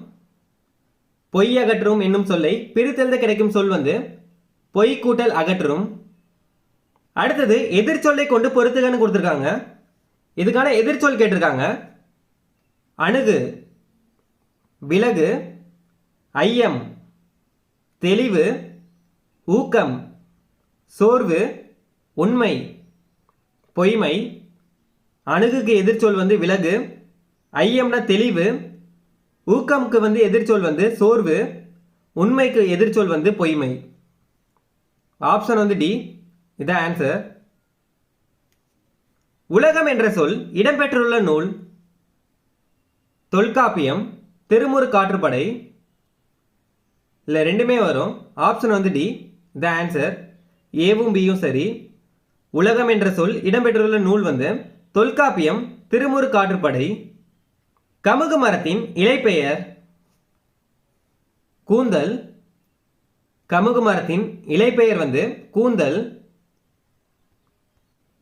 பொய்யகற்றும் என்னும் சொல்லை பிரித்தெழுத கிடைக்கும் சொல் வந்து பொய் கூட்டல் அகற்றும். அடுத்தது எதிர்ச்சொல்லை கொண்டு பொறுத்துகன்னு கொடுத்துருக்காங்க. இதுக்கான எதிர்ச்சொல் கேட்டிருக்காங்க. அணுகு, விலகு, ஐயம், தெளிவு, ஊக்கம், சோர்வு, உண்மை, பொய்மை. அணுகுக்கு எதிர்ச்சொல் வந்து விலகு, ஐயம்னா தெளிவு, ஊக்கம்க்கு வந்து எதிர்ச்சொல் வந்து சோர்வு, உண்மைக்கு எதிர்ச்சொல் வந்து பொய்மை. ஆப்ஷன் வந்து டி. இதான் ஆன்சர். உலகம் என்ற சொல் இடம்பெற்றுள்ள நூல்? தொல்காப்பியம், திருமுரு காற்றுப்படை. இல்லை ரெண்டுமே வரும். ஆப்ஷன் வந்து டி. இதான் ஆன்சர். ஏவும் பியும் சரி. உலகம் என்ற சொல் இடம்பெற்றுள்ள நூல் வந்து தொல்காப்பியம், திருமுரு காற்றுப்படை. கமுகு மரத்தின் இலைப்பெயர்? கூந்தல். கமுகு மரத்தின் இலைப்பெயர் வந்து கூந்தல்.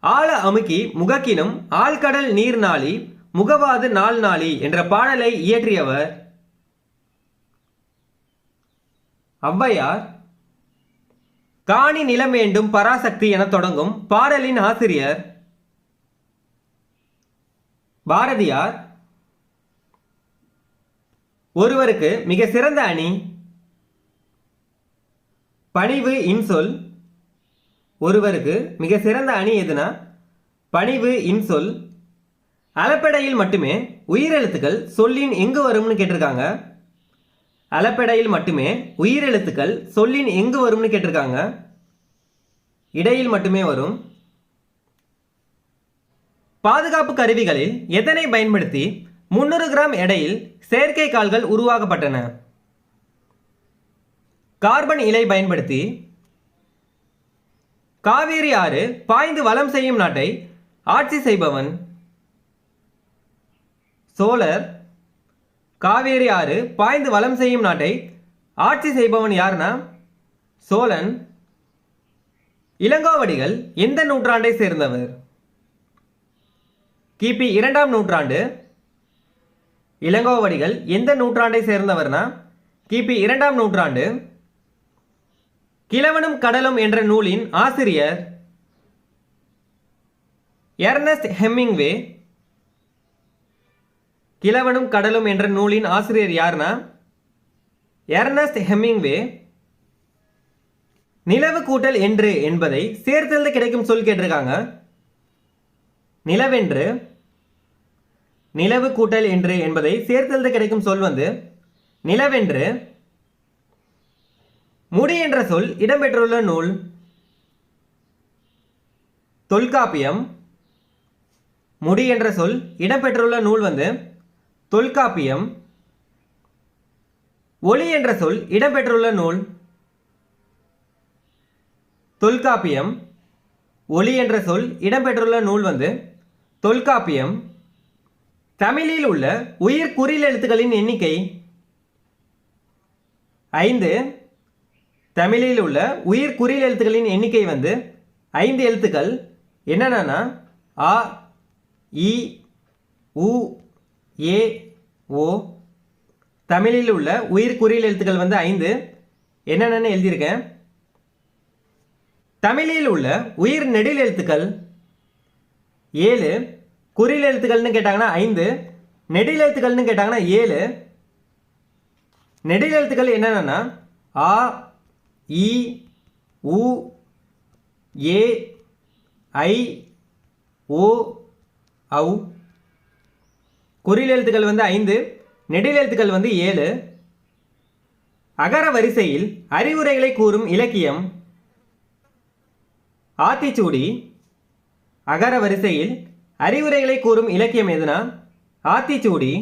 ஆழ அமுக்கி முகக்கினும் ஆழ்கடல் நீர் நாளி முகவாது நாள் நாளி என்ற பாடலை இயற்றியவர்? ஔவையார். காணி நிலம் வேண்டும் பராசக்தி என தொடங்கும் பாடலின் ஆசிரியர்? பாரதியார். ஒருவருக்கு மிக சிறந்த அணி? பணிவு இன்சொல். ஒருவருக்கு மிக சிறந்த அணி எதுனா பணிவு இன்சொல். அளப்பெடையில் மட்டுமே உயிரெழுத்துக்கள் சொல்லின் எங்கு வரும்னு கேட்டிருக்காங்க. அளப்பெடையில் மட்டுமே உயிரெழுத்துக்கள் சொல்லின் எங்கு வரும்னு கேட்டிருக்காங்க. இடையில் மட்டுமே வரும். பாதுகாப்பு கருவிகளில் எதனை பயன்படுத்தி 300 கிராம் எடையில் செயற்கை கால்கள் உருவாக்கப்பட்டன? கார்பன் இலை பயன்படுத்தி. காவேரி ஆறு பாய்ந்து வலம் செய்யும் நாட்டை ஆட்சி செய்பவன். சோழர். காவேரி ஆறு பாய்ந்து வலம் செய்யும் நாட்டை ஆட்சி செய்பவன் யாருன்னா சோழன். இளங்கோவடிகள் எந்த நூற்றாண்டை சேர்ந்தவர்? கிபி 2ஆம் நூற்றாண்டு. இளங்கோவடிகள் எந்த நூற்றாண்டை சேர்ந்தவர்னா கிபி 2ஆம் நூற்றாண்டு. கிழவனும் கடலும் என்ற நூலின் ஆசிரியர் எர்னஸ்ட் ஹெமிங்வே. கிழவனும் கடலும் என்ற நூலின் ஆசிரியர் யாருன்னா எர்னஸ்ட் ஹெமிங்வே. நிலவு கூட்டல் என்று என்பதை சேர்த்தெழுத கிடைக்கும் சொல் கேட்டிருக்காங்க. நிலவென்று. நிலவு கூட்டல் என்று என்பதை சேர்த்தெழுத கிடைக்கும் சொல் நிலவென்று. முடி என்ற சொல் இடம்பெற்றுள்ள நூல் தொல்காப்பியம். முடி என்ற சொல் இடம்பெற்றுள்ள நூல் தொல்காப்பியம். ஒளி என்ற சொல் இடம்பெற்றுள்ள நூல் தொல்காப்பியம். ஒளி என்ற சொல் இடம்பெற்றுள்ள நூல் தொல்காப்பியம். தமிழில் உள்ள உயிர் குறில் எழுத்துக்களின் எண்ணிக்கை 5. தமிழில் உள்ள உயிர் குறில் எழுத்துக்களின் எண்ணிக்கை 5 எழுத்துக்கள். என்னென்னா ஆ, இ, உ, ஏ, ஓ. தமிழில் உள்ள உயிர் குறில் எழுத்துக்கள் 5. என்னென்னு எழுதியிருக்கேன். தமிழில் உள்ள உயிர் நெடில் எழுத்துக்கள் 7. குறில் எழுத்துக்கள்னு கேட்டாங்கன்னா 5. நெடில் எழுத்துக்கள்னு கேட்டாங்கன்னா 7. நெடில் எழுத்துக்கள் என்னென்னா ஆ, இ, உ, ஏ, ஐ, ஓ, ஔ. குறில் எழுத்துக்கள் 5. நெடில் எழுத்துக்கள் 7. அகர வரிசையில் அறிவுரைகளை கூறும் இலக்கியம் ஆத்திச்சூடி. அகர வரிசையில் அறிவுரைகளை கூறும் இலக்கியம் எதுனா ஆத்திச்சூடி.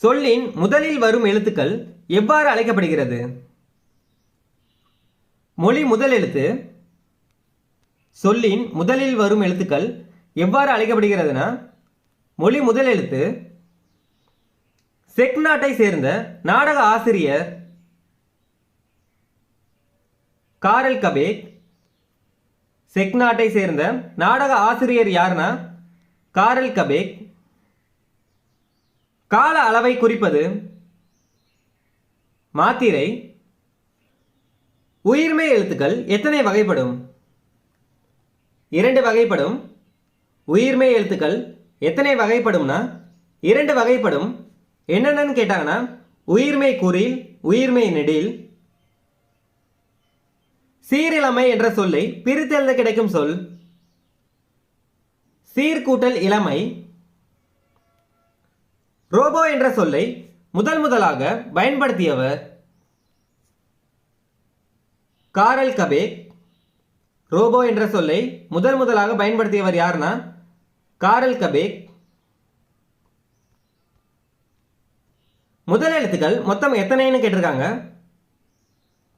சொல்லின் முதலில் வரும் எழுத்துக்கள் எவ்வாறு அழைக்கப்படுகிறது? மொழி முதல் எழுத்து. சொல்லின் முதலில் வரும் எழுத்துக்கள் எவ்வாறு அழைக்கப்படுகிறதுனா மொழி முதல் எழுத்து. செக் நாட்டை சேர்ந்த நாடக ஆசிரியர் காரல் கபேக். செக் நாட்டை சேர்ந்த நாடக ஆசிரியர் யாருன்னா காரல் கபேக். கால அளவை குறிப்பது மாத்திரை. உயிர்மெய் எழுத்துக்கள் எத்தனை வகைப்படும்? 2 வகைப்படும். உயிர்மெய் எழுத்துக்கள் எத்தனை வகைப்படும்னா 2 வகைப்படும். என்னென்னு கேட்டாங்கன்னா உயிர்மெய் குறில், உயிர்மெய் நெடில். சீரிழமை என்ற சொல்லை பிரித்தெழுத கிடைக்கும் சொல் சீர்கூட்டல் இளமை. ரோபோ என்ற சொல்லை முதலாக பயன்படுத்தியவர் காரல் கபேக். ரோபோ என்ற சொல்லை முதலாக பயன்படுத்தியவர் யாருன்னா காரல் கபேக். முதல் எழுத்துக்கள் மொத்தம் எத்தனைன்னு கேட்டிருக்காங்க.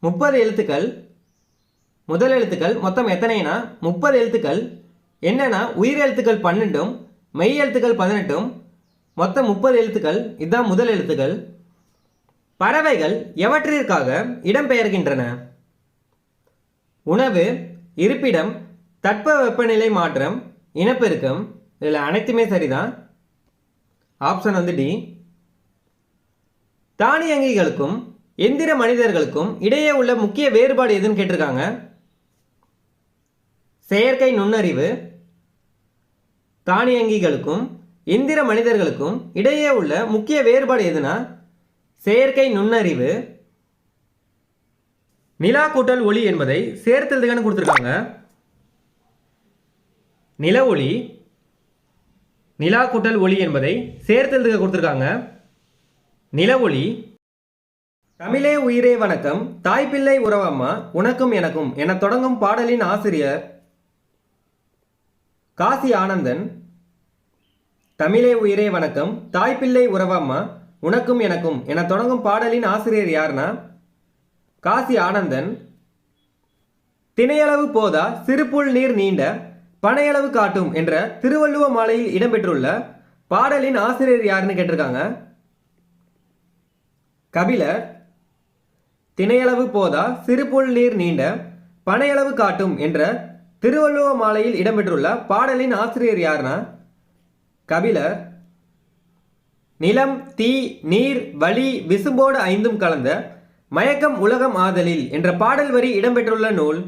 30 எழுத்துக்கள். முதல் எழுத்துக்கள் மொத்தம் எத்தனைனா 30 எழுத்துக்கள். என்னன்னா உயிர் எழுத்துக்கள் 12, மெய் எழுத்துக்கள் 18, மொத்தம் 30 எழுத்துக்கள். இதுதான் முதல் எழுத்துக்கள். பறவைகள் எவற்றிற்காக இடம்பெயர்கின்றன? உணவு, இருப்பிடம், தட்பவெப்பநிலை மாற்றம், இனப்பெருக்கம். இதில் அனைத்துமே சரிதான். Option D. தானியங்கிகளுக்கும் எந்திர மனிதர்களுக்கும் இடையே உள்ள முக்கிய வேறுபாடு எதுன்னு கேட்டிருக்காங்க. செயற்கை நுண்ணறிவு. தானியங்கிகளுக்கும் எந்திர மனிதர்களுக்கும் இடையே உள்ள முக்கிய வேறுபாடு எதுனா செயற்கை நுண்ணறிவு. நிலா கூட்டல் ஒளி என்பதை சேர்த்தெழுதுகன்னு கொடுத்துருக்காங்க. நில ஒளி. நிலா கூட்டல் ஒளி என்பதை சேர்த்தெழுதுக கொடுத்துருக்காங்க. நில ஒளி. தமிழே உயிரே வணக்கம், தாய்ப்பிள்ளை உறவம்மா உனக்கும் எனக்கும் என தொடங்கும் பாடலின் ஆசிரியர் காசி ஆனந்தன். தமிழே உயிரே வணக்கம், தாய்ப்பிள்ளை உறவம்மா உனக்கும் எனக்கும் என தொடங்கும் பாடலின் ஆசிரியர் யாருன்னா காசி ஆனந்தன். திணையளவு போதா சிறுபுல் நீர் நீண்ட பனையளவு காட்டும் என்ற திருவள்ளுவ மாலையில் இடம்பெற்றுள்ள பாடலின் ஆசிரியர் யாருன்னு கேட்டிருக்காங்க. கபிலர். திணையளவு போதா சிறுபுல் நீர் நீண்ட பனையளவு காட்டும் என்ற திருவள்ளுவ மாலையில் இடம்பெற்றுள்ள பாடலின் ஆசிரியர் யாருன்னா கபிலர். நிலம் தீ நீர் வழி விசும்போடு ஐந்தும் கலந்த மயக்கம் உலகம் ஆதலில் என்ற பாடல் வரி இடம்பெற்றுள்ள நூல்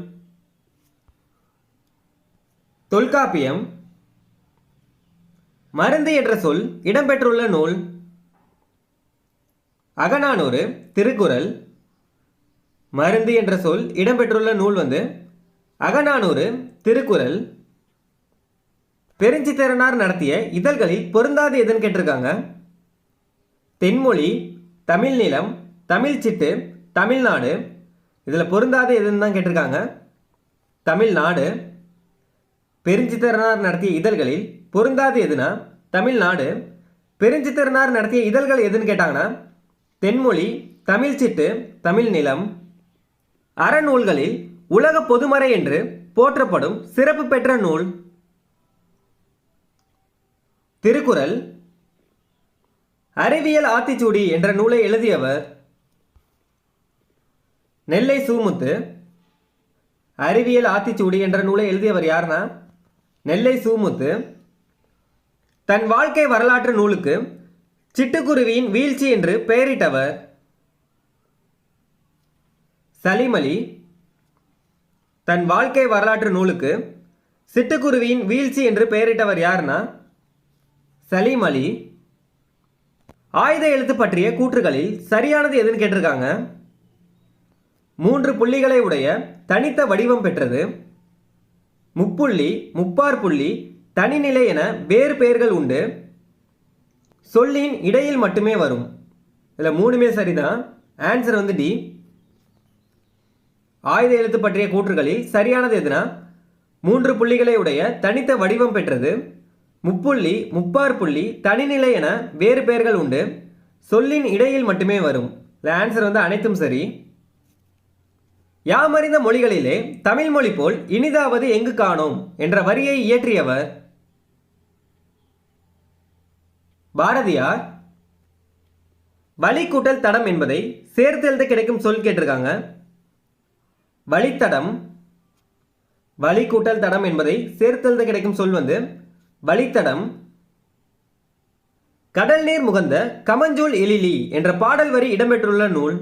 தொல்காப்பியம். மருந்து என்ற சொல் இடம்பெற்றுள்ள நூல் அகநானூறு. திருக்குறள். மருந்து என்ற சொல் இடம்பெற்றுள்ள நூல் அகநானூறு, திருக்குறள். பெருஞ்சித்திரனார் நடத்திய இதழ்களில் பொருந்தாது எதுன்னு கேட்டிருக்காங்க. தென்மொழி, தமிழ் நிலம், தமிழ் சிட்டு, தமிழ்நாடு. இதில் பொருந்தாது எதுன்னு தான் கேட்டிருக்காங்க. தமிழ்நாடு. பெருஞ்சித்திரனார் நடத்திய இதழ்களில் பொருந்தாது எதுனா தமிழ்நாடு. பெருஞ்சித்திரனார் நடத்திய இதழ்கள் எதுன்னு கேட்டாங்கன்னா தென்மொழி, தமிழ் சிட்டு, தமிழ் நிலம். அறநூல்களில் உலக பொதுமறை என்று போற்றப்படும் சிறப்பு பெற்ற நூல் திருக்குறள். அறிவியல் ஆத்திச்சூடி என்ற நூலை எழுதியவர் நெல்லை சூமுத்து. அறிவியல் ஆத்திச்சூடி என்ற நூலை எழுதியவர் யாருன்னா நெல்லை சூமுத்து. தன் வாழ்க்கை வரலாற்று நூலுக்கு சிட்டுக்குருவியின் வீழ்ச்சி என்று பெயரிட்டவர் சலீம் அலி. தன் வாழ்க்கை வரலாற்று நூலுக்கு சிட்டுக்குருவியின் வீழ்ச்சி என்று பெயரிட்டவர் யாருன்னா சலீம் அலி. ஆயுத எழுத்து பற்றிய கூற்றுகளில் சரியானது எதுன்னு கேட்டிருக்காங்க. 3 புள்ளிகளை உடைய தனித்த வடிவம் பெற்றது. முப்புள்ளி, முப்பாற்புள்ளி, தனிநிலை என வேறு பெயர்கள் உண்டு. சொல்லின் இடையில் மட்டுமே வரும். இதில் 3மே சரிதான். Answer D. ஆயுத எழுத்து பற்றிய கூற்றுகளில் சரியானது எதுனா 3 புள்ளிகளை உடைய தனித்த வடிவம் பெற்றது. முப்புள்ளி, முப்பாற்புள்ளி, தனிநிலை என வேறு பெயர்கள் உண்டு. சொல்லின் இடையில் மட்டுமே வரும். இந்த ஆன்சர் அனைத்தும் சரி. யாமறிந்த மொழிகளிலே தமிழ் மொழி போல் இனிதாவது எங்கு காணோம் என்ற வரியை இயற்றியவர் பாரதியார். வழி கூட்டல் தடம் என்பதை சேர்த்து எழுத கிடைக்கும் சொல் கேட்டிருக்காங்க. வழித்தடம். வழி கூட்டல் தடம் என்பதை சேர்த்து எழுத கிடைக்கும் சொல் வழித்தடம். கடல் நீர் முகந்த கமஞ்சூல் எழிலி என்ற பாடல் வரி இடம்பெற்றுள்ள நூல்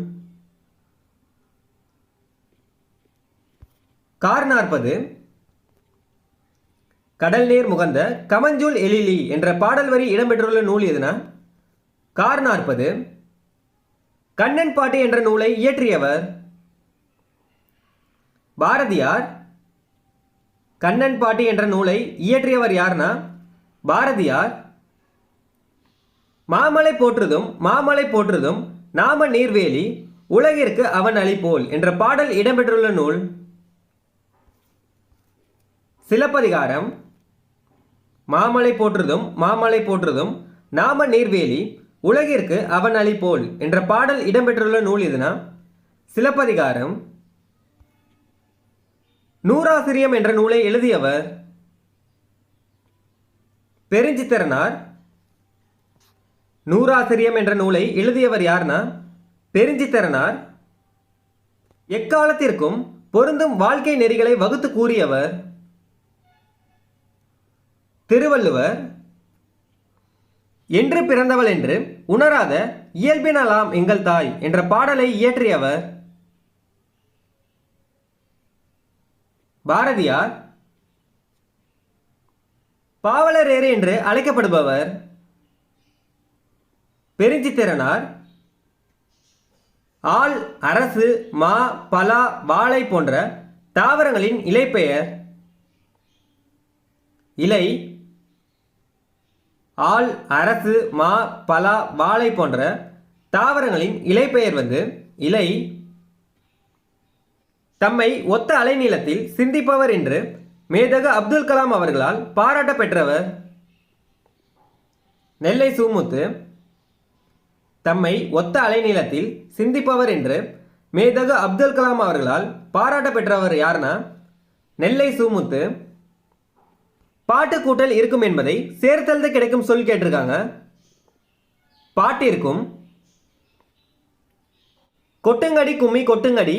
கார் 40. கடல் நீர் முகந்த கமஞ்சூல் எழிலி என்ற பாடல் வரி இடம்பெற்றுள்ள நூல் எதுனா கார் 40. கண்ணன் பாட்டு என்ற நூலை இயற்றியவர் பாரதியார். கண்ணன் பாட்டு என்ற நூலை இயற்றியவர் யாருன்னா பாரதியார். மாமலை போற்றுதும் மாமலை போற்றுதும் நாம நீர்வேலி உலகிற்கு அவன் அளிப்போல் என்ற பாடல் இடம்பெற்றுள்ள நூல் சிலப்பதிகாரம். மாமலை போற்றுதும் மாமலை போற்றுதும் நாம நீர்வேலி உலகிற்கு அவன் அளிப்போல் என்ற பாடல் இடம்பெற்றுள்ள நூல் எதுனா சிலப்பதிகாரம். நூறாசிரியம் என்ற நூலை எழுதியவர் பெருஞ்சித்திரனார். நூறாசிரியம் என்ற நூலை எழுதியவர் யாருன்னா பெருஞ்சித்திரனார். எக்காலத்திற்கும் பொருந்தும் வாழ்க்கை நெறிகளை வகுத்து கூறியவர் திருவள்ளுவர். என்று பிறந்தவள் என்று உணராத இயல்பினலாம் எங்கள் தாய் என்ற பாடலை இயற்றியவர் பாரதியார். பாவலரேறு என்று அழைக்கப்படுபவர் பெருஞ்சித்திரனார். ஆள், அரசு, மா, பலா, வாழை போன்ற தாவரங்களின் இலைப்பெயர் இலை. ஆள், அரசு, மா, பலா, வாழை போன்ற தாவரங்களின் இலைப்பெயர் இலை. தம்மை ஒத்த அலைநீளத்தில் சிந்திப்பவர் என்று மேதகு அப்துல் கலாம் அவர்களால் பாராட்ட பெற்றவர் நெல்லை சூமுத்து. தம்மை ஒத்த அலைநீளத்தில் சிந்திப்பவர் என்று மேதகு அப்துல் கலாம் அவர்களால் பாராட்ட பெற்றவர் யாருன்னா நெல்லை சுமுத்து. பாட்டு கூட்டல் இருக்கும் என்பதை சேர்த்தெழுத கிடைக்கும் சொல் கேட்டிருக்காங்க. பாட்டிற்கும். கொட்டுங்கடி கும்மி கொட்டுங்கடி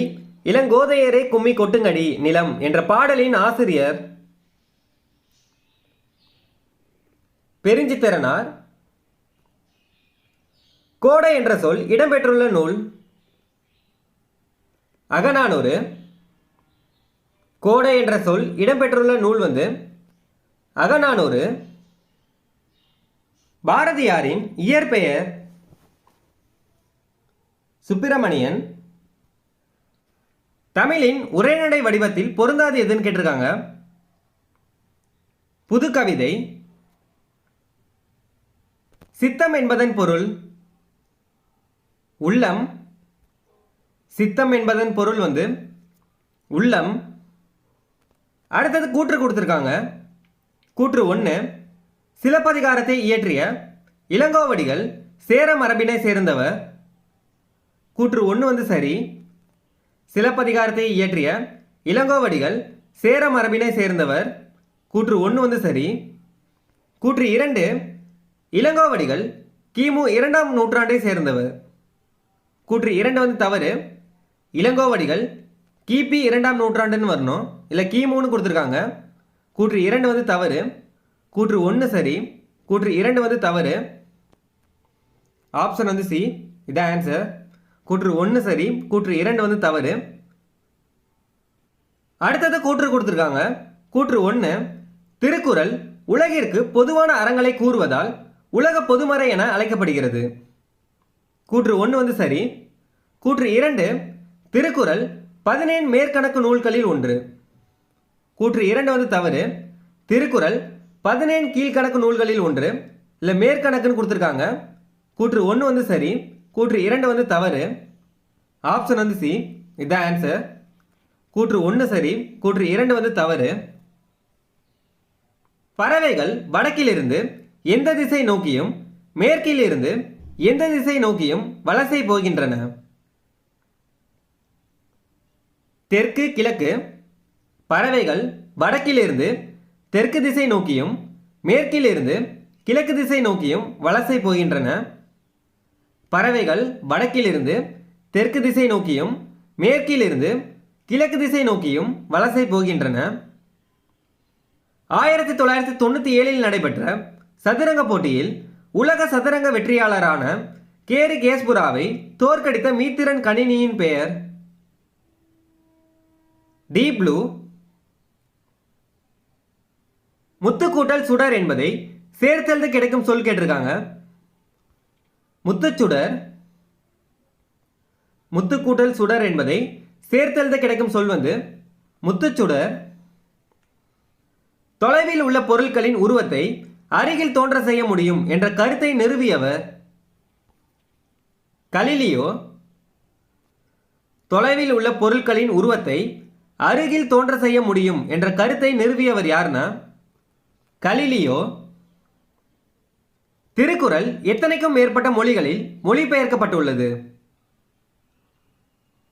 இளங்கோதையரே கும்மி கொட்டுங்கடி நிலம் என்ற பாடலின் ஆசிரியர் பெருஞ்சித்திரனார். கோடை என்ற சொல் இடம்பெற்றுள்ள நூல் அகநானூறு. கோடை என்ற சொல் இடம்பெற்றுள்ள நூல் அகநானூறு. பாரதியாரின் இயற்பெயர் சுப்பிரமணியன். தமிழின் உரைநடை வடிவத்தில் பொருந்தாது எதுன்னு கேட்டிருக்காங்க. புது கவிதை. சித்தம் என்பதன் பொருள் உள்ளம். சித்தம் என்பதன் பொருள் உள்ளம். அடுத்தது கூற்று கொடுத்துருக்காங்க. கூற்று 1, சிலப்பதிகாரத்தை இயற்றிய இளங்கோவடிகள் சேர மரபினை சேர்ந்தவர். கூற்று 1 சரி. சிலப்பதிகாரத்தை இயற்றிய இளங்கோவடிகள் சேர மரபினை சேர்ந்தவர். கூற்று 1 சரி. கூற்று 2, இளங்கோவடிகள் கிமு 2ஆம் நூற்றாண்டை சேர்ந்தவர். கூற்று 2 தவறு. இளங்கோவடிகள் கிபி 2ஆம் நூற்றாண்டுன்னு வரணும், இல்லை கிமுன்னு கொடுத்துருக்காங்க. கூற்று 2 தவறு. கூற்று 1 சரி. கூற்று 2 தவறு. ஆப்ஷன் சி, இதான் ஆன்சர். கூற்று 1 சரி, கூற்று 2 தவறு. அடுத்தது கூற்று கொடுத்துருக்காங்க. கூற்று 1, திருக்குறள் உலகிற்கு பொதுவான அறங்களை கூறுவதால் உலக பொதுமறை என அழைக்கப்படுகிறது. கூற்று 1 சரி. கூற்று 2, திருக்குறள் 17 மேற்கணக்கு நூல்களில் ஒன்று. கூற்று 2 தவறு. திருக்குறள் 17 கீழ்கணக்கு நூல்களில் ஒன்று, இல்லை மேற்கணக்குன்னு கொடுத்துருக்காங்க. கூற்று 1 சரி. கூற்று 2 தவறு. ஆப்ஷன் சி, இதுதான் ஆன்சர். கூற்று 1 சரி, கூற்று 2 தவறு. பறவைகள் வடக்கிலிருந்து எந்த திசை நோக்கியும் மேற்கிலிருந்து எந்த திசை நோக்கியும் வலசை போகின்றன? தெற்கு கிழக்கு. பறவைகள் வடக்கிலிருந்து தெற்கு திசை நோக்கியும் மேற்கிலிருந்து கிழக்கு திசை நோக்கியும் வலசை போகின்றன. பறவைகள் வடக்கிலிருந்து தெற்கு திசை நோக்கியும் மேற்கிலிருந்து கிழக்கு திசை நோக்கியும் வலசை போகின்றன. 1997 நடைபெற்ற சதுரங்க போட்டியில் உலக சதுரங்க வெற்றியாளரான கேரி கேஸ்புராவை தோற்கடித்த மீத்திரன் கணினியின் பெயர் டீப் ப்ளூ. முத்துக்கூட்டல் சுடர் என்பதை சேர்த்தெழுத கிடைக்கும் சொல் கேட்டிருக்காங்க. முத்துச்சுடர். முத்துக்கூட்டல் சுடர் என்பதை சேர்த்தெழுத கிடைக்கும் சொல் முத்துச்சுடர். தொலைவில் உள்ள பொருட்களின் உருவத்தை அருகில் தோன்ற செய்ய முடியும் என்ற கருத்தை நிறுவியவர் கலிலியோ. தொலைவில் உள்ள பொருட்களின் உருவத்தை அருகில் தோன்ற செய்ய முடியும் என்ற கருத்தை நிறுவியவர் யாருன்னா கலிலியோ. திருக்குறள் எத்தனைக்கும் மேற்பட்ட மொழிகளில் மொழிபெயர்க்கப்பட்டுள்ளது?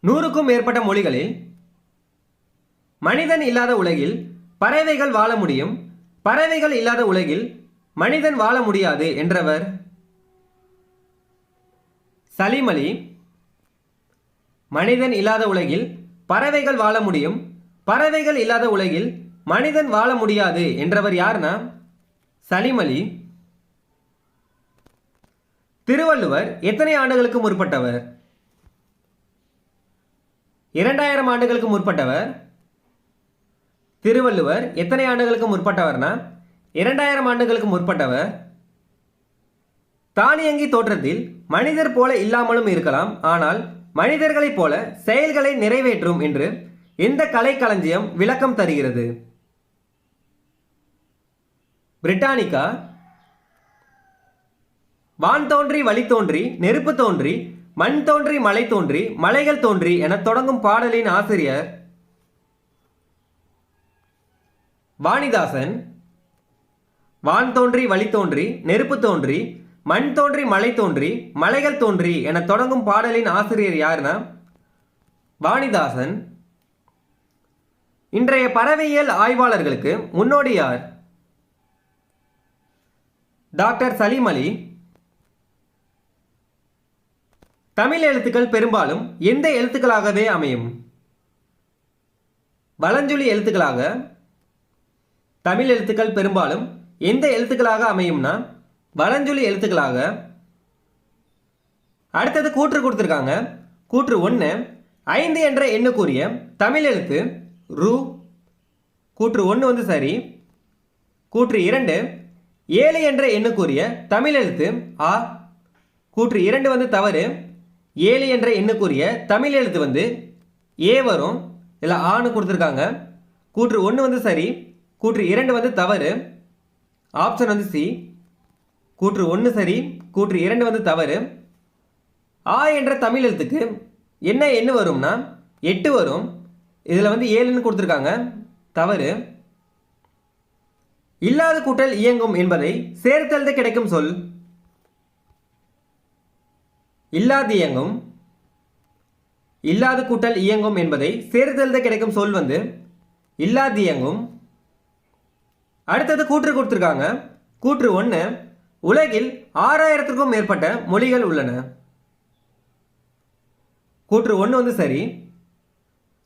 100க்கும் மேற்பட்ட மொழிகளில். மனிதன் இல்லாத உலகில் பறவைகள் வாழ முடியும், பறவைகள் இல்லாத உலகில் மனிதன் வாழ முடியாது என்றவர் சலீம் அலி. மனிதன் இல்லாத உலகில் பறவைகள் வாழ முடியும், பறவைகள் இல்லாத உலகில் மனிதன் வாழ முடியாது என்றவர் யாருன்னா சலீம் அலி. திருவள்ளுவர் எத்தனை ஆண்டுகளுக்கு முற்பட்டவர்? 2000 ஆண்டுகளுக்கு முற்பட்டவர். திருவள்ளுவர் எத்தனை ஆண்டுகளுக்கு முற்பட்டவர்னா 2000 ஆண்டுகளுக்கு முற்பட்டவர். தானியங்கி தோற்றத்தில் மனிதர் போல இல்லாமலும் இருக்கலாம், ஆனால் மனிதர்களைப் போல செயல்களை நிறைவேற்றும் என்று எந்த கலைக்களஞ்சியம் விளக்கம் தருகிறது? பிரிட்டானிக்கா. வான் தோன்றி வழி தோன்றி நெருப்பு தோன்றி மண் தோன்றி மலை தோன்றி மலைகள் தோன்றி என தொடங்கும் பாடலின் ஆசிரியர் வாணிதாசன். வான் தோன்றி வழி தோன்றி நெருப்பு தோன்றி மண் தோன்றி மலை தோன்றி மலைகள் தோன்றி என தொடங்கும் பாடலின் ஆசிரியர் யாருன்னா வாணிதாசன். இன்றைய பறவையியல் ஆய்வாளர்களுக்கு முன்னோடி யார்? டாக்டர் சலீம் அலி. தமிழ் எழுத்துக்கள் பெரும்பாலும் எந்த எழுத்துக்களாகவே அமையும்? வலஞ்சொலி எழுத்துக்களாக. தமிழ் எழுத்துக்கள் பெரும்பாலும் எந்த எழுத்துக்களாக அமையும்னா வலஞ்சொலி எழுத்துக்களாக. அடுத்தது கூற்று கொடுத்துருக்காங்க. கூற்று 1, 5 என்ற எண்ணுக்குரிய தமிழ் எழுத்து ரு. கூற்று 1 வந்து சரி. கூற்று 2, 7 என்ற எண்ணுக்குரிய தமிழ் எழுத்து ஆ. கூற்று 2 வந்து தவறு. 7 என்ற எண்ணுக்குரிய தமிழ் எழுத்து வந்து ஏ வரும். இதில் ஆன்னு கொடுத்துருக்காங்க. கூற்று 1 வந்து சரி. கூற்று 2 வந்து தவறு. ஆப்ஷன் வந்து சி. கூற்று 1 சரி. கூற்று 2 வந்து தவறு. ஆ என்ற தமிழ் எழுத்துக்கு என்ன எண்ணு வரும்னா 8 வரும். இதில் வந்து 7ன்னு கொடுத்துருக்காங்க. தவறு. இல்லாத கூட்டல் இயங்கும் என்பதை சேர்த்தெழுத கிடைக்கும் சொல்? இல்லாது இயங்கும். இல்லாது கூட்டல் இயங்கும் என்பதை சேர்த்தெழுத கிடைக்கும் சொல் வந்து இல்லாது இயங்கும். அடுத்தது கூற்று கொடுத்துருக்காங்க. கூற்று 1, உலகில் 6000க்கும் மேற்பட்ட மொழிகள் உள்ளன. கூற்று 1 வந்து சரி.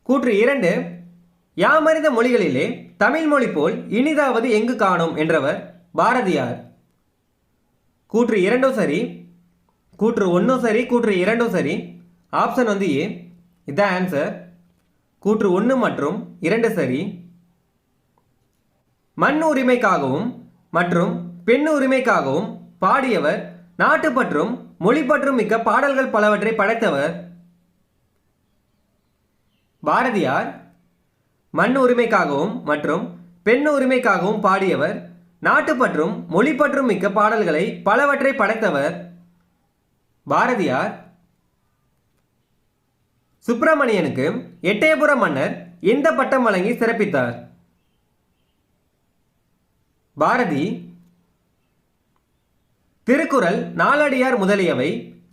கூற்று 2, யாமறிந்த மொழிகளிலே தமிழ் மொழி போல் இனிதாவது எங்கு காணோம் என்றவர் பாரதியார். கூற்று 2 சரி. கூற்று 1 சரி. கூற்று 2 சரி. ஆப்ஷன் வந்து ஏ. இதுதான் ஆன்சர். கூற்று 1 மற்றும் 2 சரி. மண் உரிமைக்காகவும் மற்றும் பெண் உரிமைக்காகவும் பாடியவர், நாட்டுப்பற்றும் மொழிப்பற்றும் மிக்க பாடல்கள் பலவற்றை படைத்தவர் பாரதியார். மண் உரிமைக்காகவும் மற்றும் பெண் உரிமைக்காகவும் பாடியவர், நாட்டுப்பற்றும் மொழிப்பற்றும் மிக்க பாடல்களை பலவற்றை படைத்தவர் பாரதியார். சுப்பிரமணியனுக்கு எட்டயபுர மன்னர் எந்த பட்டம் வழங்கி சிறப்பித்தார்? பாரதி. திருக்குறள், நாலடியார் முதலியவை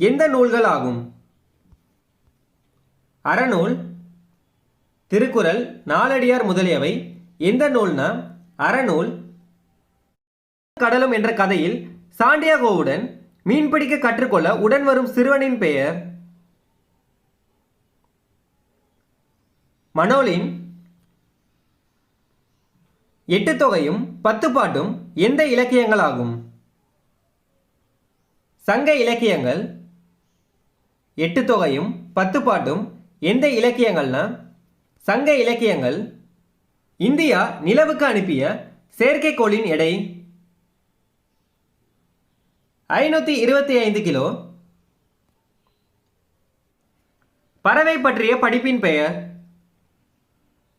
எந்த நூல்கள் ஆகும்? அறநூல். திருக்குறள், நாலடியார் முதலியவை எந்த நூல்னா அறநூல். கடலும் என்ற கதையில் சாண்டியாகோவுடன் மீன்பிடிக்க கற்றுக்கொள்ள உடன் வரும் சிறுவனின் பெயர்? மனோலின். 8 தொகையும் 10 பாட்டும் எந்த இலக்கியங்கள் ஆகும்? சங்க இலக்கியங்கள். 8 தொகையும் 10 பாட்டும் எந்த இலக்கியங்கள்னா சங்க இலக்கியங்கள். இந்தியா நிலவுக்கு அனுப்பிய செயற்கைக்கோளின் எடை 525 கிலோ. பறவை பற்றிய படிப்பின் பெயர்?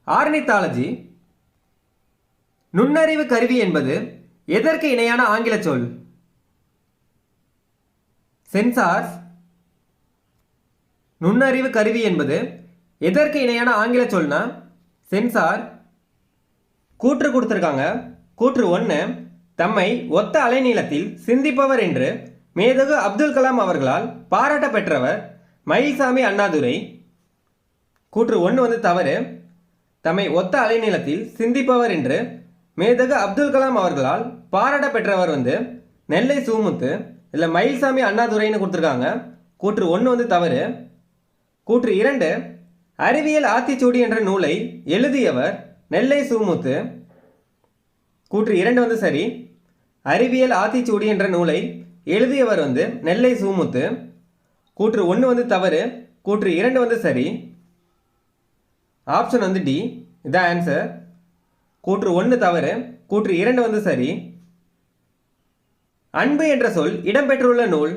ஆர்னித்தாலஜி. நுண்ணறிவு கருவி என்பது எதற்கு இணையான ஆங்கில சொல்? சென்சார்ஸ். நுண்ணறிவு கருவி என்பது எதற்கு இணையான ஆங்கில சொல்னா சென்சார். கூற்று கொடுத்துருக்காங்க. கூற்று 1, தம்மை ஒத்த அலைநீளத்தில் சிந்திப்பவர் என்று மேதகு அப்துல் கலாம் அவர்களால் பாராட்ட பெற்றவர் மயில்சாமி அண்ணாதுரை. கூற்று 1 வந்து தவறு. தம்மை ஒத்த அலைநீளத்தில் சிந்திப்பவர் என்று மேதகு அப்துல் கலாம் அவர்களால் பாராட்ட பெற்றவர் வந்து நெல்லை சூமுத்து. இதில் மயில்சாமி அண்ணாதுரைன்னு கொடுத்துருக்காங்க. கூற்று 1 வந்து தவறு. கூற்று 2, அறிவியல் ஆத்திச்சூடி என்ற நூலை எழுதியவர் நெல்லை சூமுத்து. கூற்று 2 வந்து சரி. அறிவியல் ஆத்திச்சூடி என்ற நூலை எழுதியவர் வந்து நெல்லை சூமுத்து. கூற்று 1 வந்து தவறு. கூற்று 2 வந்து சரி. ஆப்ஷன் வந்து டி. இதான் ஆன்சர். கூற்று 1 தவறு. கூற்று 2 வந்து சரி. அன்பு என்ற சொல் இடம்பெற்றுள்ள நூல்?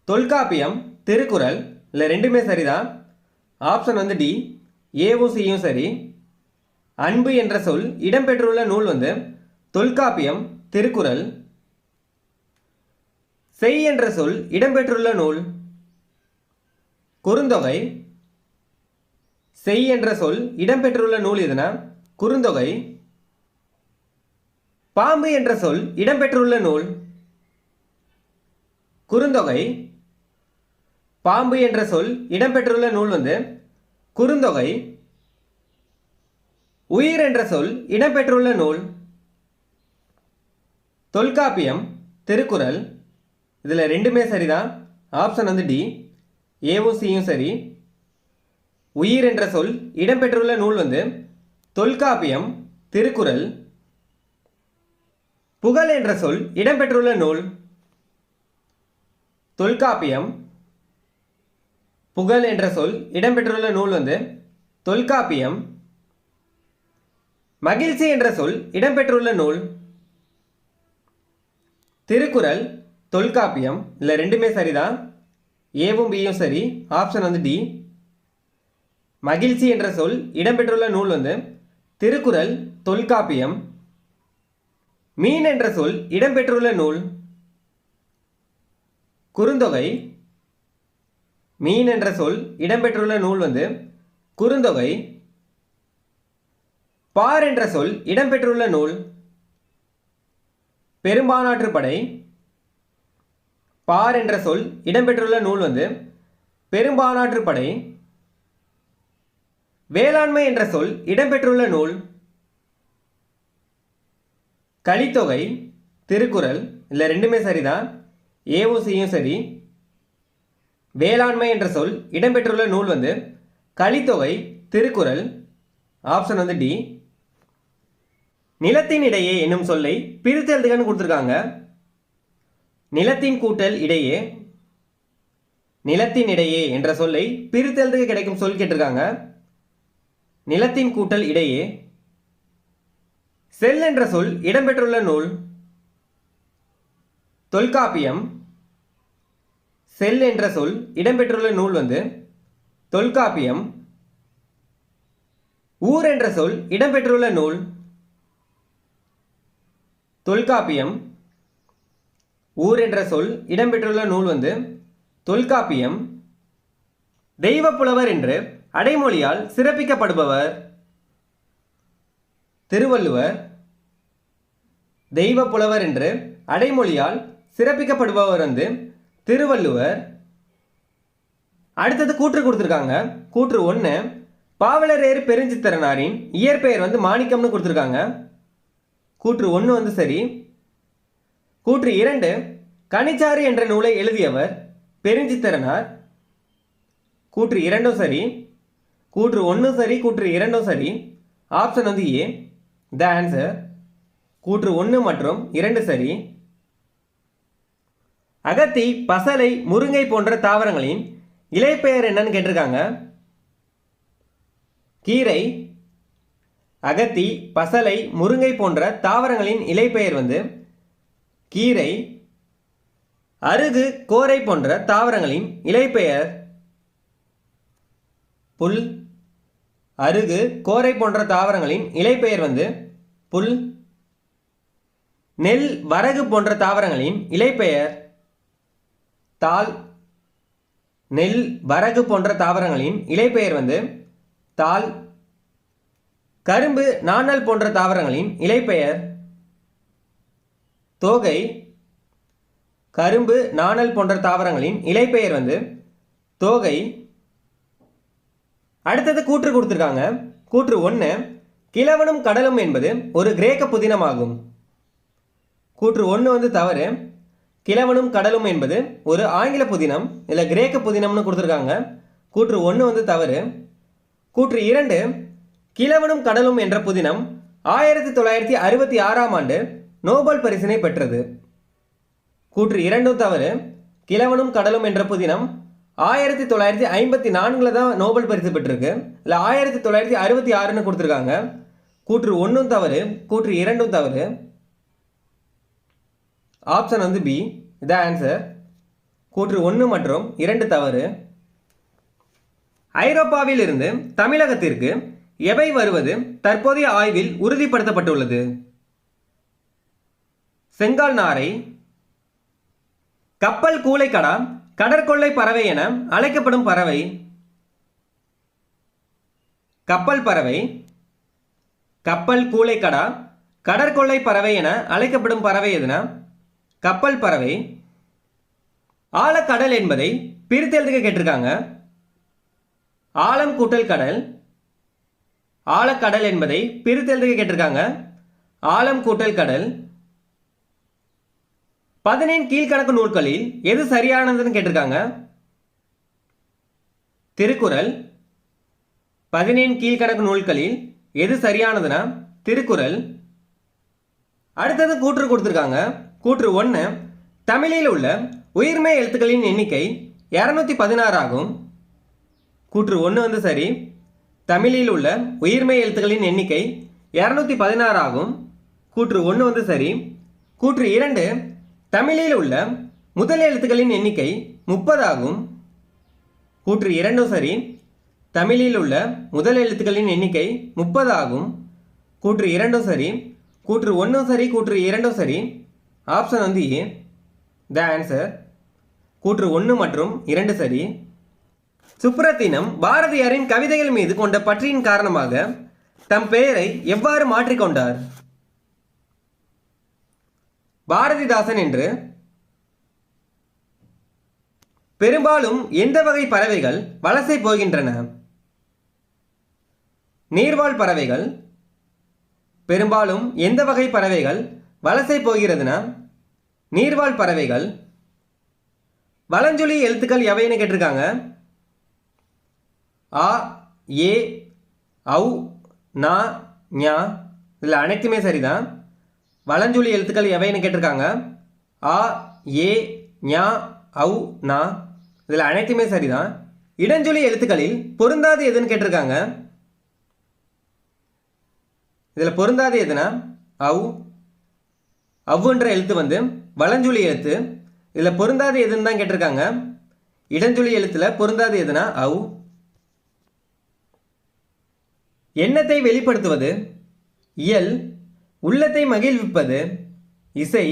தொல்காப்பியம், திருக்குறள். இல்லை ரெண்டுமே சரிதான். ஆப்ஷன் வந்து டி. ஏவும் சியும் சரி. அன்பு என்ற சொல் இடம்பெற்றுள்ள நூல் வந்து தொல்காப்பியம், திருக்குறள். செய் என்ற சொல் இடம்பெற்றுள்ள நூல்? குறுந்தொகை. செய் என்ற சொல் இடம்பெற்றுள்ள நூல் எதுனா குறுந்தொகை. பாம்பு என்ற சொல் இடம்பெற்றுள்ள நூல்? குறுந்தொகை. பாம்பு என்ற சொல் இடம்பெற்றுள்ள நூல் வந்து குறுந்தொகை. உயிர் என்ற சொல் இடம்பெற்றுள்ள நூல். தொல்காப்பியம், திருக்குறள். இதில் ரெண்டுமே சரிதான். ஆப்ஷன் வந்து டி, ஏவும் சியும் சரி. உயிர் என்ற சொல் இடம்பெற்றுள்ள நூல் வந்து தொல்காப்பியம், திருக்குறள். புகழ் என்ற சொல் இடம்பெற்றுள்ள நூல். தொல்காப்பியம். புகழ் என்ற சொல் இடம்பெற்றுள்ள நூல் வந்து தொல்காப்பியம். மகிழ்ச்சி என்ற சொல் இடம்பெற்றுள்ள நூல். திருக்குறள், தொல்காப்பியம். இல்லை ரெண்டுமே சரிதான். ஏவும் பியும் சரி. ஆப்ஷன் வந்து டி. மகிழ்ச்சி என்ற சொல் இடம்பெற்றுள்ள நூல் வந்து திருக்குறள், தொல்காப்பியம். மீன் என்ற சொல் இடம்பெற்றுள்ள நூல். குறுந்தொகை. மீன் என்ற சொல் இடம்பெற்றுள்ள நூல் வந்து குறுந்தொகை. பார் என்ற சொல் இடம்பெற்றுள்ள நூல். பெரும்பானாற்றுப்படை. பார் என்ற சொல் இடம்பெற்றுள்ள நூல் வந்து பெரும்பானாற்றுப்படை. வேளாண்மை என்ற சொல் இடம்பெற்றுள்ள நூல். கலித்தொகை, திருக்குறள். இல்லை ரெண்டுமே சரிதான். ஏவும் சியும் சரி. வேளாண்மை என்ற சொல் இடம்பெற்றுள்ள நூல் வந்து கலித்தொகை, திருக்குறள். ஆப்ஷன் வந்து டி. நிலத்தின் இடையே என்னும் சொல்லை பிரித்து எழுதுகன்னு கொடுத்துருக்காங்க. நிலத்தின் கூட்டல் இடையே. நிலத்தின் இடையே என்ற சொல்லை பிரித்து எழுதுக கிடைக்கும் சொல் கேட்டிருக்காங்க. நிலத்தின் கூட்டல் இடையே. செல் என்ற சொல் இடம்பெற்றுள்ள நூல். தொல்காப்பியம். செல் என்ற சொல் இடம்பெற்றுள்ள நூல் வந்து தொல்காப்பியம். ஊர் என்ற சொல் இடம்பெற்றுள்ள நூல். தொல்காப்பியம். ஊர் என்ற சொல் இடம்பெற்றுள்ள நூல் வந்து தொல்காப்பியம். தெய்வப்புலவர் என்று அடைமொழியால் சிறப்பிக்கப்படுபவர். திருவள்ளுவர். தெய்வப்புலவர் என்று அடைமொழியால் சிறப்பிக்கப்படுபவர் வந்து திருவள்ளுவர். அடுத்தது கூற்று கொடுத்துருக்காங்க. கூற்று 1, பாவலரேறு பெருஞ்சித்திரனாரின் இயற்பெயர் வந்து மாணிக்கம்னு கொடுத்துருக்காங்க. கூற்று 1 வந்து சரி. கூற்று 2, கனிச்சாறு என்ற நூலை எழுதியவர் பெருஞ்சித்திரனார். கூற்று 2 சரி. கூற்று 1 சரி, கூற்று 2 சரி. ஆப்ஷன் வந்து ஏ, த ஆன்சர். கூற்று 1 மற்றும் 2 சரி. அகத்தி, பசலை, முருங்கை போன்ற தாவரங்களின் இலைப்பெயர் என்னன்னு கேட்டிருக்காங்க. கீரை. அகத்தி, பசலை, முருங்கை போன்ற தாவரங்களின் இலைப்பெயர் வந்து கீரை. அருகு, கோரை போன்ற தாவரங்களின் இலைப்பெயர் புல். அருகு, கோரை போன்ற தாவரங்களின் இலைப்பெயர் வந்து புல். நெல், வரகு போன்ற தாவரங்களின் இலைப்பெயர் தாள். நெல், வரகு போன்ற தாவரங்களின் இலைப்பெயர் வந்து தாள். கரும்பு, நாணல் போன்ற தாவரங்களின் இலைப்பெயர் தோகை. கரும்பு, நாணல் போன்ற தாவரங்களின் இலைப்பெயர் வந்து தோகை. அடுத்தது கூற்று கொடுத்துருக்காங்க. கூற்று 1, கிழவனும் கடலும் என்பது ஒரு கிரேக்க புதினமாகும். கூற்று 1 வந்து தவறு. கிழவனும் கடலும் என்பது ஒரு ஆங்கில புதினம், இல்லை கிரேக்க புதினம்னு கொடுத்துருக்காங்க. கூற்று 1 வந்து தவறு. கூற்று 2, கிழவனும் கடலும் என்ற புதினம் 1966ஆம் ஆண்டு நோபல் பரிசினை பெற்றது. கூற்று 2 தவறு. கிழவனும் கடலும் என்ற புதினம் 1954 தான் நோபல் பரிசு பெற்றிருக்கு, இல்லை 1966ன்னு கொடுத்துருக்காங்க. கூற்று 1 தவறு, கூற்று 2 தவறு. ஆப்ஷன் வந்து பி, த ஆன்சர். கூற்று 1 மற்றும் 2 தவறு. ஐரோப்பாவில் இருந்து தமிழகத்திற்கு எவை வருவது தற்போதைய ஆய்வில் உறுதிப்படுத்தப்பட்டுள்ளது? செங்கால் நாரை. கப்பல் கூளைக்கடா, கடற்கொள்ளை பறவை என அழைக்கப்படும் பறவை. கப்பல் பறவை. கப்பல் கூளைக்கடா, கடற்கொள்ளை பறவை என அழைக்கப்படும் பறவை எதுனா கப்பல் பறவை. ஆழக்கடல் என்பதை பிரித்தெழுதுக கேட்டிருக்காங்க. ஆழம் கூட்டல் கடல். ஆழக்கடல் என்பதை பிரித்தெழுதுக கேட்டிருக்காங்க. ஆழம் கூட்டல் கடல். 15 கீழ்கணக்கு நூல்களில் எது சரியானதுன்னு கேட்டிருக்காங்க. திருக்குறள். 15 கீழ்கணக்கு நூல்களில் எது சரியானதுன்னா திருக்குறள். அடுத்தது கூற்று கொடுத்துருக்காங்க. கூற்று 1, தமிழில் உள்ள உயிர்மெய் எழுத்துக்களின் எண்ணிக்கை 216 ஆகும். கூற்று 1 வந்து சரி. தமிழில் உள்ள உயிர்மெய் எழுத்துக்களின் எண்ணிக்கை 216 ஆகும். கூற்று 1 வந்து சரி. கூற்று 2, தமிழில் உள்ள முதல் எழுத்துக்களின் எண்ணிக்கை 30 ஆகும். கூற்று 2 சரி. தமிழில் உள்ள முதல் எழுத்துக்களின் எண்ணிக்கை 30 ஆகும். கூற்று 2 சரி. கூற்று 1 சரி. கூற்று 2 சரி. ஆப்ஷன் வந்து ஏ த ஆன்சர். கூற்று 1 மற்றும் 2 சரி. சுப்ரத்தினம் பாரதியாரின் கவிதைகள் மீது கொண்ட பற்றியின் காரணமாக தம் பெயரை எவ்வாறு மாற்றிக்கொண்டார்? பாரதிதாசன் என்று. பெரும்பாலும் எந்த வகை பறவைகள் வலசை போகின்றன? நீர்வாழ் பறவைகள். பெரும்பாலும் எந்த வகை பறவைகள் வலசை போகிறதுனா நீர்வாழ் பறவைகள். வலஞ்சொலி எழுத்துக்கள் எவைன்னு கேட்டிருக்காங்க. ஆ, ஏ, ஔ, நா, ஞா. இதில் அனைத்துமே சரிதான். வலஞ்சொலி எழுத்துக்கள் எவைன்னு கேட்டிருக்காங்க. ஆ, ஏ, ஞா, ஔ, நா. இதில் அனைத்துமே சரிதான். இடஞ்சொலி எழுத்துக்களில் பொருந்தாது எதுன்னு கேட்டிருக்காங்க. இதில் பொருந்தாது எதுனா ஔ. அவ்வுன்ற எழுத்து வந்து வலஞ்சொலி எழுத்து. இதில் பொருந்தாது எதுன்னு தான் கேட்டிருக்காங்க. இடஞ்சொலி எழுத்தில் பொருந்தாது எதுனா ஔ. எண்ணத்தை வெளிப்படுத்துவது இயல். உள்ளத்தை மகிழ்விப்பது இசை.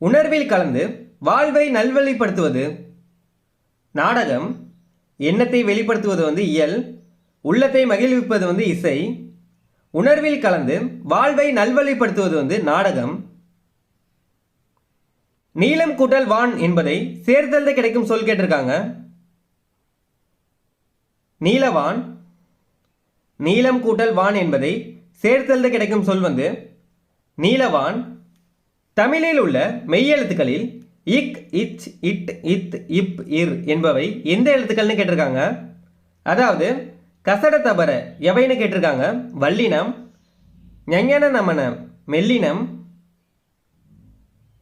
உணர்வில் கலந்து வாழ்வை நல்வழிப்படுத்துவது நாடகம். எண்ணத்தை வெளிப்படுத்துவது வந்து இயல். உள்ளத்தை மகிழ்விப்பது வந்து இசை. உணர்வில் கலந்து வாழ்வை நல்வழிப்படுத்துவது வந்து நாடகம். நீலம் கூட்டல் வான் என்பதை சேர்த்தெழுத கிடைக்கும் சொல் கேட்டிருக்காங்க. நீலவான். நீலம் கூட்டல் வான் என்பதை சேர்த்தெழுத கிடைக்கும் சொல் வந்து நீலவான். தமிழில் உள்ள மெய்யெழுத்துக்களில் இக், இச், இட், இத், இப், இர் என்பவை எந்த எழுத்துக்கள்னு கேட்டிருக்காங்க. அதாவது கசட தபர எவைன்னு கேட்டிருக்காங்க. வல்லினம். ஞஞன நமன மெல்லினம்.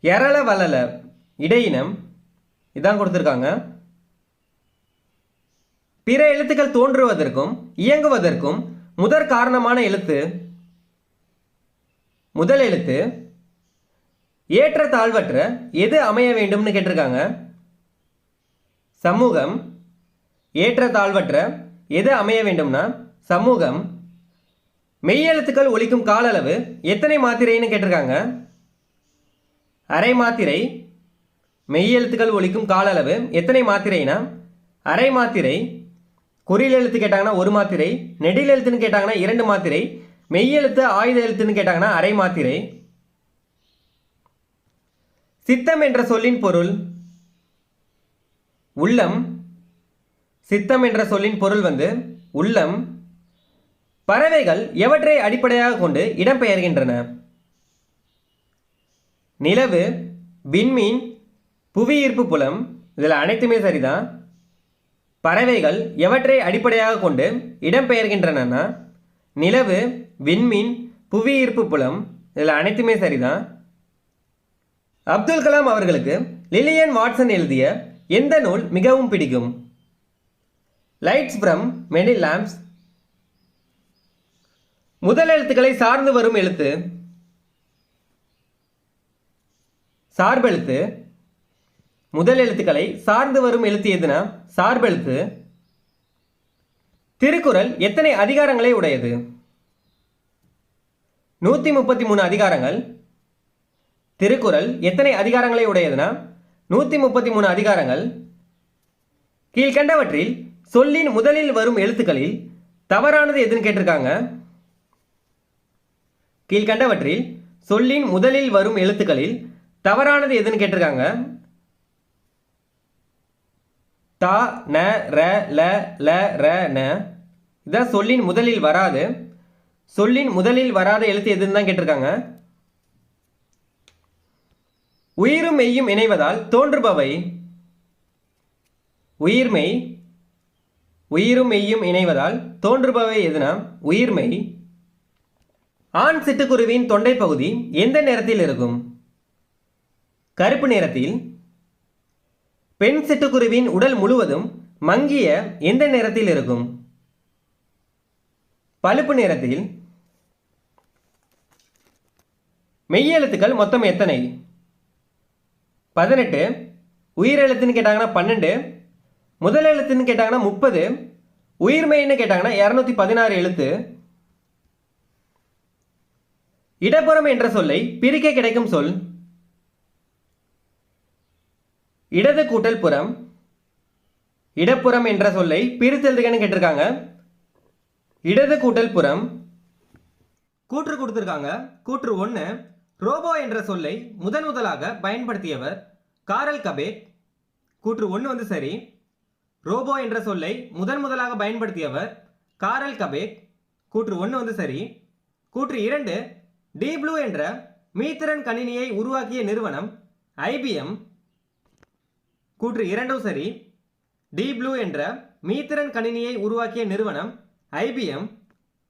எரள வளல இடையினம். இதான் கொடுத்துருக்காங்க. பிற எழுத்துக்கள் தோன்றுவதற்கும் இயங்குவதற்கும் முதற் காரணமான எழுத்து முதல் எழுத்து. ஏற்ற தாழ்வற்ற எது அமைய வேண்டும்னு கேட்டிருக்காங்க. சமூகம். ஏற்ற தாழ்வற்ற எது அமைய வேண்டும்னா சமூகம். மெய்யெழுத்துக்கள் ஒலிக்கும் கால அளவு எத்தனை மாத்திரைன்னு கேட்டிருக்காங்க. அரை மாத்திரை. மெய்யெழுத்துக்கள் ஒலிக்கும் கால அளவு எத்தனை மாத்திரைனா அரை மாத்திரை. குறில் எழுத்து கேட்டாங்கன்னா 1 மாத்திரை. நெடில் எழுத்துன்னு கேட்டாங்கன்னா 2 மாத்திரை. மெய்யெழுத்து ஆயுத எழுத்துன்னு கேட்டாங்கன்னா அரை மாத்திரை. சித்தம் என்ற சொல்லின் பொருள் உள்ளம். சித்தம் என்ற சொல்லின் பொருள் வந்து உள்ளம். பறவைகள் எவற்றை அடிப்படையாக கொண்டு இடம்பெயர்கின்றன? நிலவு, விண்மீன், புவியீர்ப்பு புலம். இதில் அனைத்துமே சரிதான். பறவைகள் எவற்றை அடிப்படையாக கொண்டு இடம்பெயர்கின்றன? நிலவு, விண்மீன், புவியீர்ப்பு புலம். இதில் அனைத்துமே சரிதான். அப்துல் கலாம் அவர்களுக்கு லில்லியன் வாட்சன் எழுதிய எந்த நூல் மிகவும் பிடிக்கும்? Lights from many lamps. முதல் எழுத்துக்களை சார்ந்து வரும் எழுத்து சார்பெழுத்து. முதல் எழுத்துக்களை சார்ந்து வரும் எழுத்து எதுனா சார்பெழுத்து. திருக்குறள் எத்தனை அதிகாரங்களை உடையது? 133 அதிகாரங்கள். திருக்குறள் எத்தனை அதிகாரங்களை உடையதுனா 133 அதிகாரங்கள். கீழ்கண்டவற்றில் சொல்லின் முதலில் வரும் எழுத்துக்களில் தவறானது எதுன்னு கேட்டிருக்காங்க. கீழ்கண்டவற்றில் சொல்லின் முதலில் வரும் எழுத்துக்களில் தவறானது எதுன்னு கேட்டிருக்காங்க. த, ந, ர, ல, ல, ர, ந. இதான் சொல்லின் முதலில் வராது. சொல்லின் முதலில் வராத எழுத்து எதுன்னு தான் கேட்டிருக்காங்க. உயிரும் மெய்யும் இணைவதால் தோன்றுபவை. உயிர்மெய், உயிரும் மெய்யும் இணைவதால் தோன்றுபவை எதுனா உயிர்மெய். ஆண் சிட்டுக்குருவியின் தொண்டை பகுதி எந்த நிறத்தில் இருக்கும்? கருப்பு நிறத்தில். பெண் சிட்டுக்குருவியின் உடல் முழுவதும் மங்கிய எந்த நிறத்தில் இருக்கும்? பழுப்பு நிறத்தில். மெய்யெழுத்துக்கள் மொத்தம் எத்தனை? 18. உயிரெழுத்துன்னு கேட்டாங்கன்னா 12, முதல் எழுத்துன்னு கேட்டாங்கன்னா 30, உயிர்மெய்ன்னு கேட்டாங்கன்னா 216 எழுத்து. இடப்புறம் என்ற சொல்லை பிரிக்க கிடைக்கும் சொல்? இடது கூட்டல் புறம். இடப்புறம் என்ற சொல்லை பிரித்தெழுதுகன்னு கேட்டிருக்காங்க. இடது கூட்டல் புறம். கூற்று கொடுத்திருக்காங்க. கூற்று 1, ரோபோ என்ற சொல்லை முதலாக பயன்படுத்தியவர் காரல் கபேக். கூற்று 1 வந்து சரி. ரோபோ என்ற சொல்லை முதலாக பயன்படுத்தியவர் காரல் கபேக். கூற்று 1 வந்து சரி. கூற்று 2, டீப் ப்ளூ என்ற மீத்திறன் கணினியை உருவாக்கிய நிறுவனம் IBM. கூற்று 2 சரி. டீப் ப்ளூ என்ற மீத்திறன் கணினியை உருவாக்கிய நிறுவனம் IBM.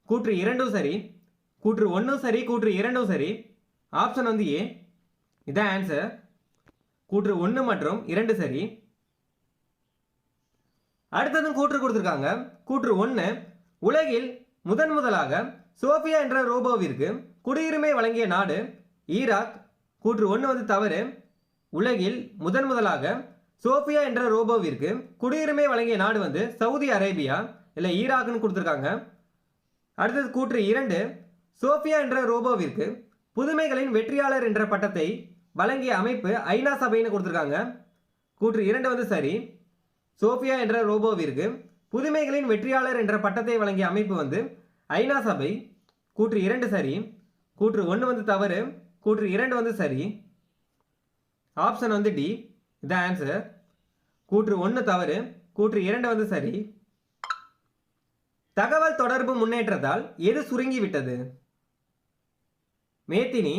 கூற்று 2 சரி. கூற்று 1 சரி, கூற்று 2 சரி. ஆப்ஷன் வந்து ஏ. இதான் ஆன்சர். கூற்று 1 மற்றும் 2 சரி. அடுத்ததும் கூற்று கொடுத்திருக்காங்க. கூற்று 1, உலகில் முதலாக சோஃபியா என்ற ரோபோவிற்கு குடியுரிமை வழங்கிய நாடு ஈராக். கூற்று 1 வந்து தவறு. உலகில் முதலாக சோஃபியா என்ற ரோபோவிற்கு குடியுரிமை வழங்கிய நாடு வந்து சவுதி அரேபியா, இல்லை ஈராக்னு கொடுத்துருக்காங்க. அடுத்தது கூற்று 2, சோஃபியா என்ற ரோபோவிற்கு புதுமைகளின் வெற்றியாளர் என்ற பட்டத்தை வழங்கிய அமைப்பு ஐநா சபைன்னு கொடுத்துருக்காங்க. கூற்று 2 வந்து சரி. சோஃபியா என்ற ரோபோவிற்கு புதுமைகளின் வெற்றியாளர் என்ற பட்டத்தை வழங்கிய அமைப்பு வந்து ஐநா சபை. கூற்று 2 சரி. கூற்று 1 வந்து தவறு. கூற்று 2 வந்து சரி. ஆப்ஷன் வந்து டி. இதான் ஆன்சர். கூற்று 1 தவறு. கூற்று 2 வந்து சரி. தகவல் தொடர்பு முன்னேற்றத்தால் எது சுருங்கிவிட்டது? மேத்தினி.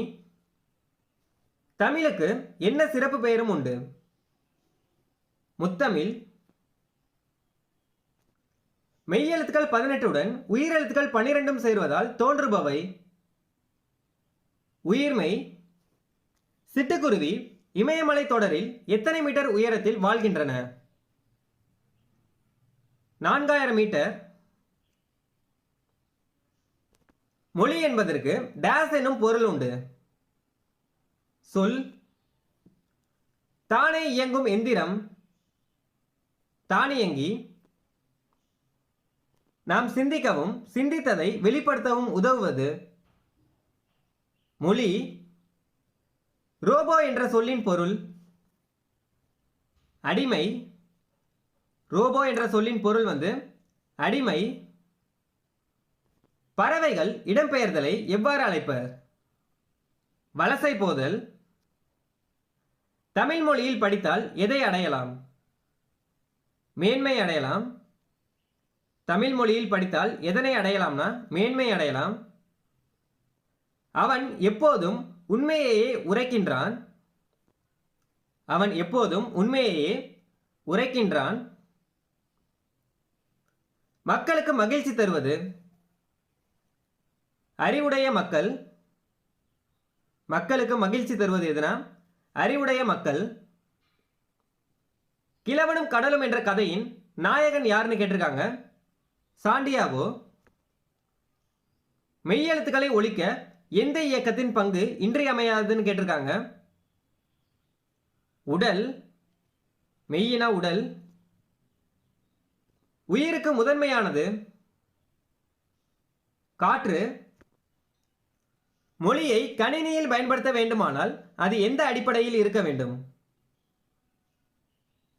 தமிழுக்கு என்ன சிறப்பு பெயரும் உண்டு? முத்தமிழ். மெய்யெழுத்துக்கள் 18உடன் உயிரெழுத்துக்கள் 12 சேர்வதால் தோன்றுபவை? உயிர்மெய். சிட்டுக்குருவி இமயமலை தொடரில் எத்தனை மீட்டர் உயரத்தில் வாழ்கின்றன? 4000 மீட்டர். மொழி என்பதற்கு டேஸ் என்னும் பொருள் உண்டு? சொல். தானே இயங்கும் எந்திரம் தானியங்கி. நாம் சிந்திக்கவும் சிந்தித்ததை வெளிப்படுத்தவும் உதவுவது? மொழி. ரோபோ என்ற சொல்லின் பொருள்? அடிமை. ரோபோ என்ற சொல்லின் பொருள் வந்து அடிமை. பறவைகள் இடம்பெயர்தலை எவ்வாறு அழைப்பர்? வலசை போதல். தமிழ் மொழியில் படித்தால் எதை அடையலாம்? மேன்மை அடையலாம். தமிழ் மொழியில் படித்தால் எதனை அடையலாம்னா மேன்மை அடையலாம். அவன் எப்போதும் உண்மையையே உரைக்கின்றான். அவன் எப்போதும் உண்மையையே உரைக்கின்றான். மக்களுக்கு மகிழ்ச்சி தருவது? அறிவுடைய மக்கள். மக்களுக்கு மகிழ்ச்சி தருவது எதுனா அறிவுடைய மக்கள். கிழவனும் கடலும் என்ற கதையின் நாயகன் யாருன்னு கேட்டிருக்காங்க. சாண்டியாகோ. மெய்யெழுத்துக்களை ஒழிக்க எந்த இயக்கத்தின் பங்கு இன்றியமையாததுன்னு கேட்டிருக்காங்க. உடல். மெய்யினா உடல். உயிருக்கு முதன்மையானது? காற்று. மொழியை கணினியில் பயன்படுத்த வேண்டுமானால் அது எந்த அடிப்படையில் இருக்க வேண்டும்?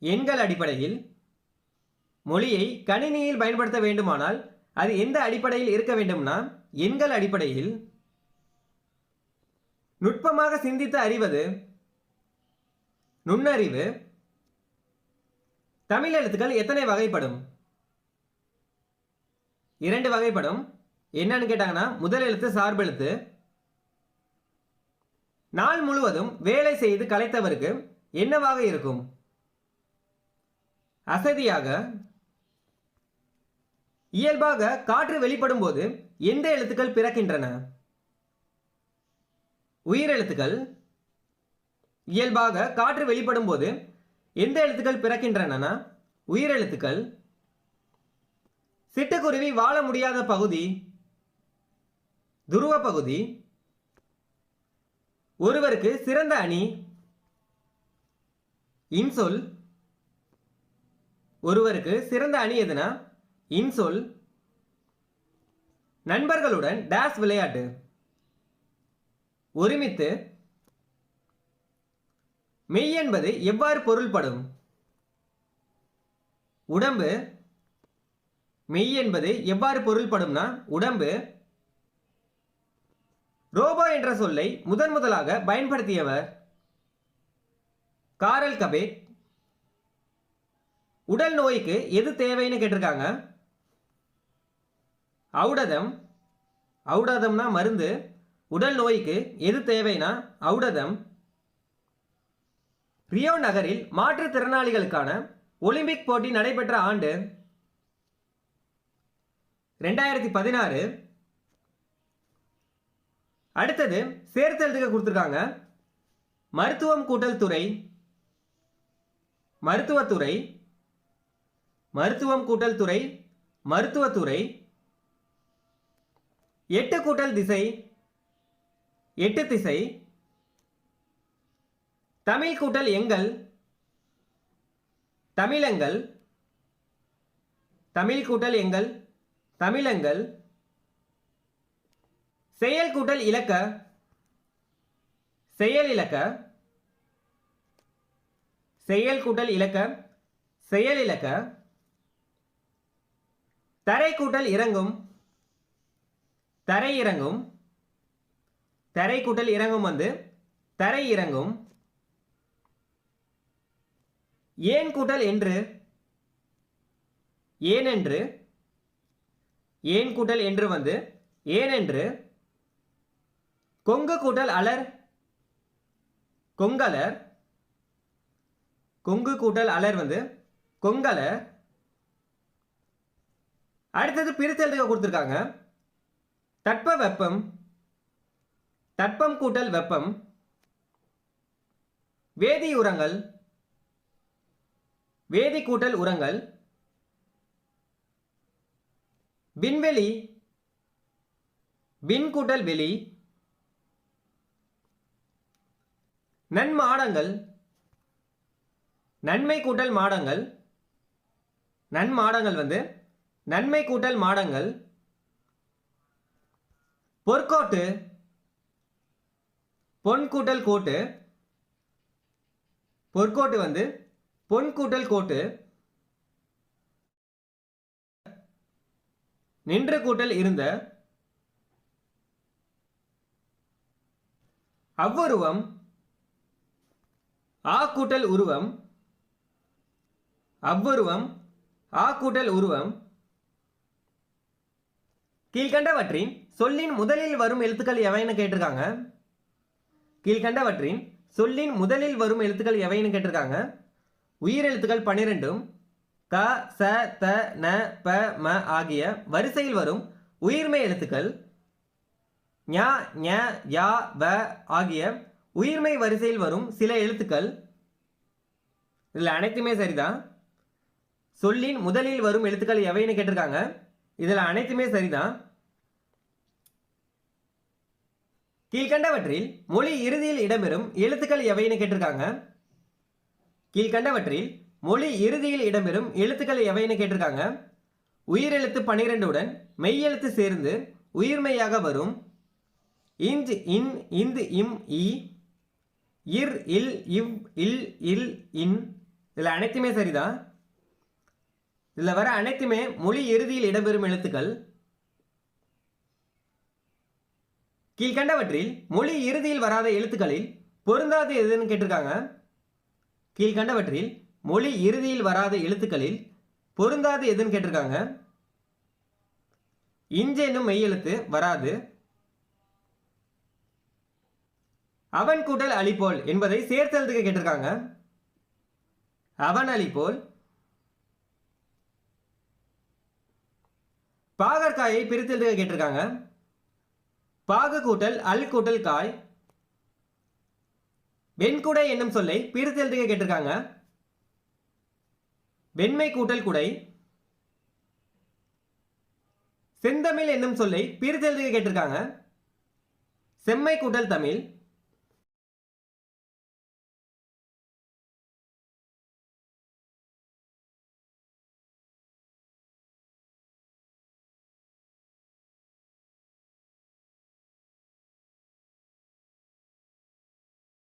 எண்கள் அடிப்படையில். மொழியை கணினியில் பயன்படுத்த வேண்டுமானால் அது எந்த அடிப்படையில் இருக்க வேண்டும்னா எண்கள் அடிப்படையில். நுட்பமாக சிந்தித்து அறிவது? நுண்ணறிவு. தமிழ் எழுத்துக்கள் எத்தனை வகைப்படும்? 2 வகைப்படும். என்னன்னு கேட்டாங்கன்னா முதல் எழுத்து சார்பெழுத்து. நாள் முழுவதும் வேலை செய்து களைத்தவருக்கு என்னவாக இருக்கும்? அசதியாக. இயல்பாக காற்று வெளிப்படும் போது எந்த எழுத்துக்கள் பிறக்கின்றன? உயிரெழுத்துக்கள். இயல்பாக காற்று வெளிப்படும் போது எந்த எழுத்துக்கள் பிறக்கின்றன? உயிரெழுத்துக்கள். சிட்டுக்குருவி வாழ முடியாத பகுதி? துருவ பகுதி. ஒருவருக்கு சிறந்த அணி? இன்சொல். ஒருவருக்கு சிறந்த அணி எதுனா? இன்சொல். நண்பர்களுடன் டேஸ் விளையாட்டு? ஒருமித்து. மெய் என்பது எவ்வாறு பொருள்படும்? உடம்பு. மெய் என்பது எவ்வாறு பொருள்படும்னா உடம்பு. ரோபோ என்ற சொல்லை முதலாக பயன்படுத்தியவர்? காரல் கபேக். உடல் நோய்க்கு எது தேவைன்னு கேட்டிருக்காங்க? ஔடதம். ஔடதம்னா மருந்து. உடல் நோய்க்கு எது தேவைனா ஔடதம். ரியோ நகரில் மாற்றுத்திறனாளிகளுக்கான ஒலிம்பிக் போட்டி நடைபெற்ற ஆண்டு? 2016. அடுத்தது சேர்த்தெழுதுக கொடுத்துருக்காங்க. மருத்துவம் கூட்டல் துறை. மருத்துவத்துறை. மருத்துவம் கூட்டல் துறை மருத்துவத்துறை. 8 கூட்டல் திசை 8 திசை. தமிழ் கூட்டல் எங்கள் தமிழங்கள். தமிழ் கூட்டல் எங்கள் தமிழங்கள். செயல் கூட்டல் இலக்க செயல் இலக்க. செயல் கூட்டல் இலக்க செயல் இலக்க. தரை கூட்டல் இறங்கும் தரை இறங்கும். தரை கூட்டல் இறங்கும் வந்து தரை இறங்கும். ஏன் கூட்டல் என்று ஏனென்று. ஏன் கூட்டல் என்று வந்து ஏனென்று. கொங்கு கூட்டல் அலர் கொங்கலர். கொங்கு கூட்டல் அலர் வந்து கொங்கலர். அடுத்தது பிரித்தெழுதுக கொடுத்துருக்காங்க. தட்ப வெப்பம். தட்பம் கூட்டல் வெப்பம். வேதி உரங்கள். வேதி கூட்டல் உரங்கள். விண்வெளி. விண் கூட்டல் வெளி. நன்மாடங்கள். நன்மை கூட்டல் மாடங்கள். நன்மாடங்கள் வந்து நன்மை கூட்டல் மாடங்கள். பொற்கோட்டு. பொன் கூட்டல் கோட்டு. பொற்கோட்டு வந்து பொன் கூட்டல் கோட்டு. நின்று கூட்டல் இருந்த. அவ்வுருவம். ஆ கூட்டல் உருவம். அவ்வுருவம் ஆ கூட்டல் உருவம். கீழ்கண்டவற்றின் சொல்லின் முதலில் வரும் எழுத்துக்கள் எவைன்னு கேட்டிருக்காங்க? கீழ்கண்டவற்றின் சொல்லின் முதலில் வரும் எழுத்துக்கள் எவைன்னு கேட்டிருக்காங்க? உயிரெழுத்துக்கள் 12ம் க ச த ந ப ம ஆகிய வரிசையில் வரும் உயிர்மெய் எழுத்துக்கள். ஞ ஞ யா வ ஆகிய உயிர்மெய் வரிசையில் வரும் சில எழுத்துக்கள். இதில் அனைத்துமே சரிதான். சொல்லின் முதலில் வரும் எழுத்துக்கள் எவைன்னு கேட்டிருக்காங்க. இதில் அனைத்துமே சரிதான். கீழ்கண்டவற்றில் மொழி இறுதியில் இடம்பெறும் எழுத்துக்கள் எவைன்னு கேட்டிருக்காங்க? கீழ்கண்டவற்றில் மொழி இறுதியில் இடம்பெறும் எழுத்துக்கள் எவைன்னு கேட்டிருக்காங்க? உயிரெழுத்து 12உடன் மெய்யெழுத்து சேர்ந்து உயிர்மெய்யாக வரும். இஞ்ச் இன் இந்து இம் இ இர் இல் இவ் இல் இல் இன். இதில் அனைத்துமே சரிதான். இதில் வர அனைத்துமே மொழி இறுதியில் இடம்பெறும் எழுத்துக்கள். கீழ்கண்டவற்றில் மொழி இறுதியில் வராத எழுத்துக்களில் பொருந்தாது எதுன்னு கேட்டிருக்காங்க? கீழ்கண்டவற்றில் மொழி இறுதியில் வராத எழுத்துக்களில் பொருந்தாது எதுன்னு கேட்டிருக்காங்க? இஞ்ச என்னும் மெய்யெழுத்து வராது. அவன் கூட்டல் அலிபோல் என்பதை சேர்த்தெழுதுக கேட்டிருக்காங்க. அவன் அலிபோல். பாகற்காயை பிரித்தெழுதுக கேட்டிருக்காங்க. பாகு கூட்டல் அல் கூட்டல் காய். வெண்குடை என்னும் சொல்லை பிரித்தெழுதுக கேட்டிருக்காங்க. வெண்மை கூட்டல் குடை. செந்தமிழ் என்னும் சொல்லை பிரித்தெழுதுக கேட்டிருக்காங்க. செம்மை கூட்டல் தமிழ்.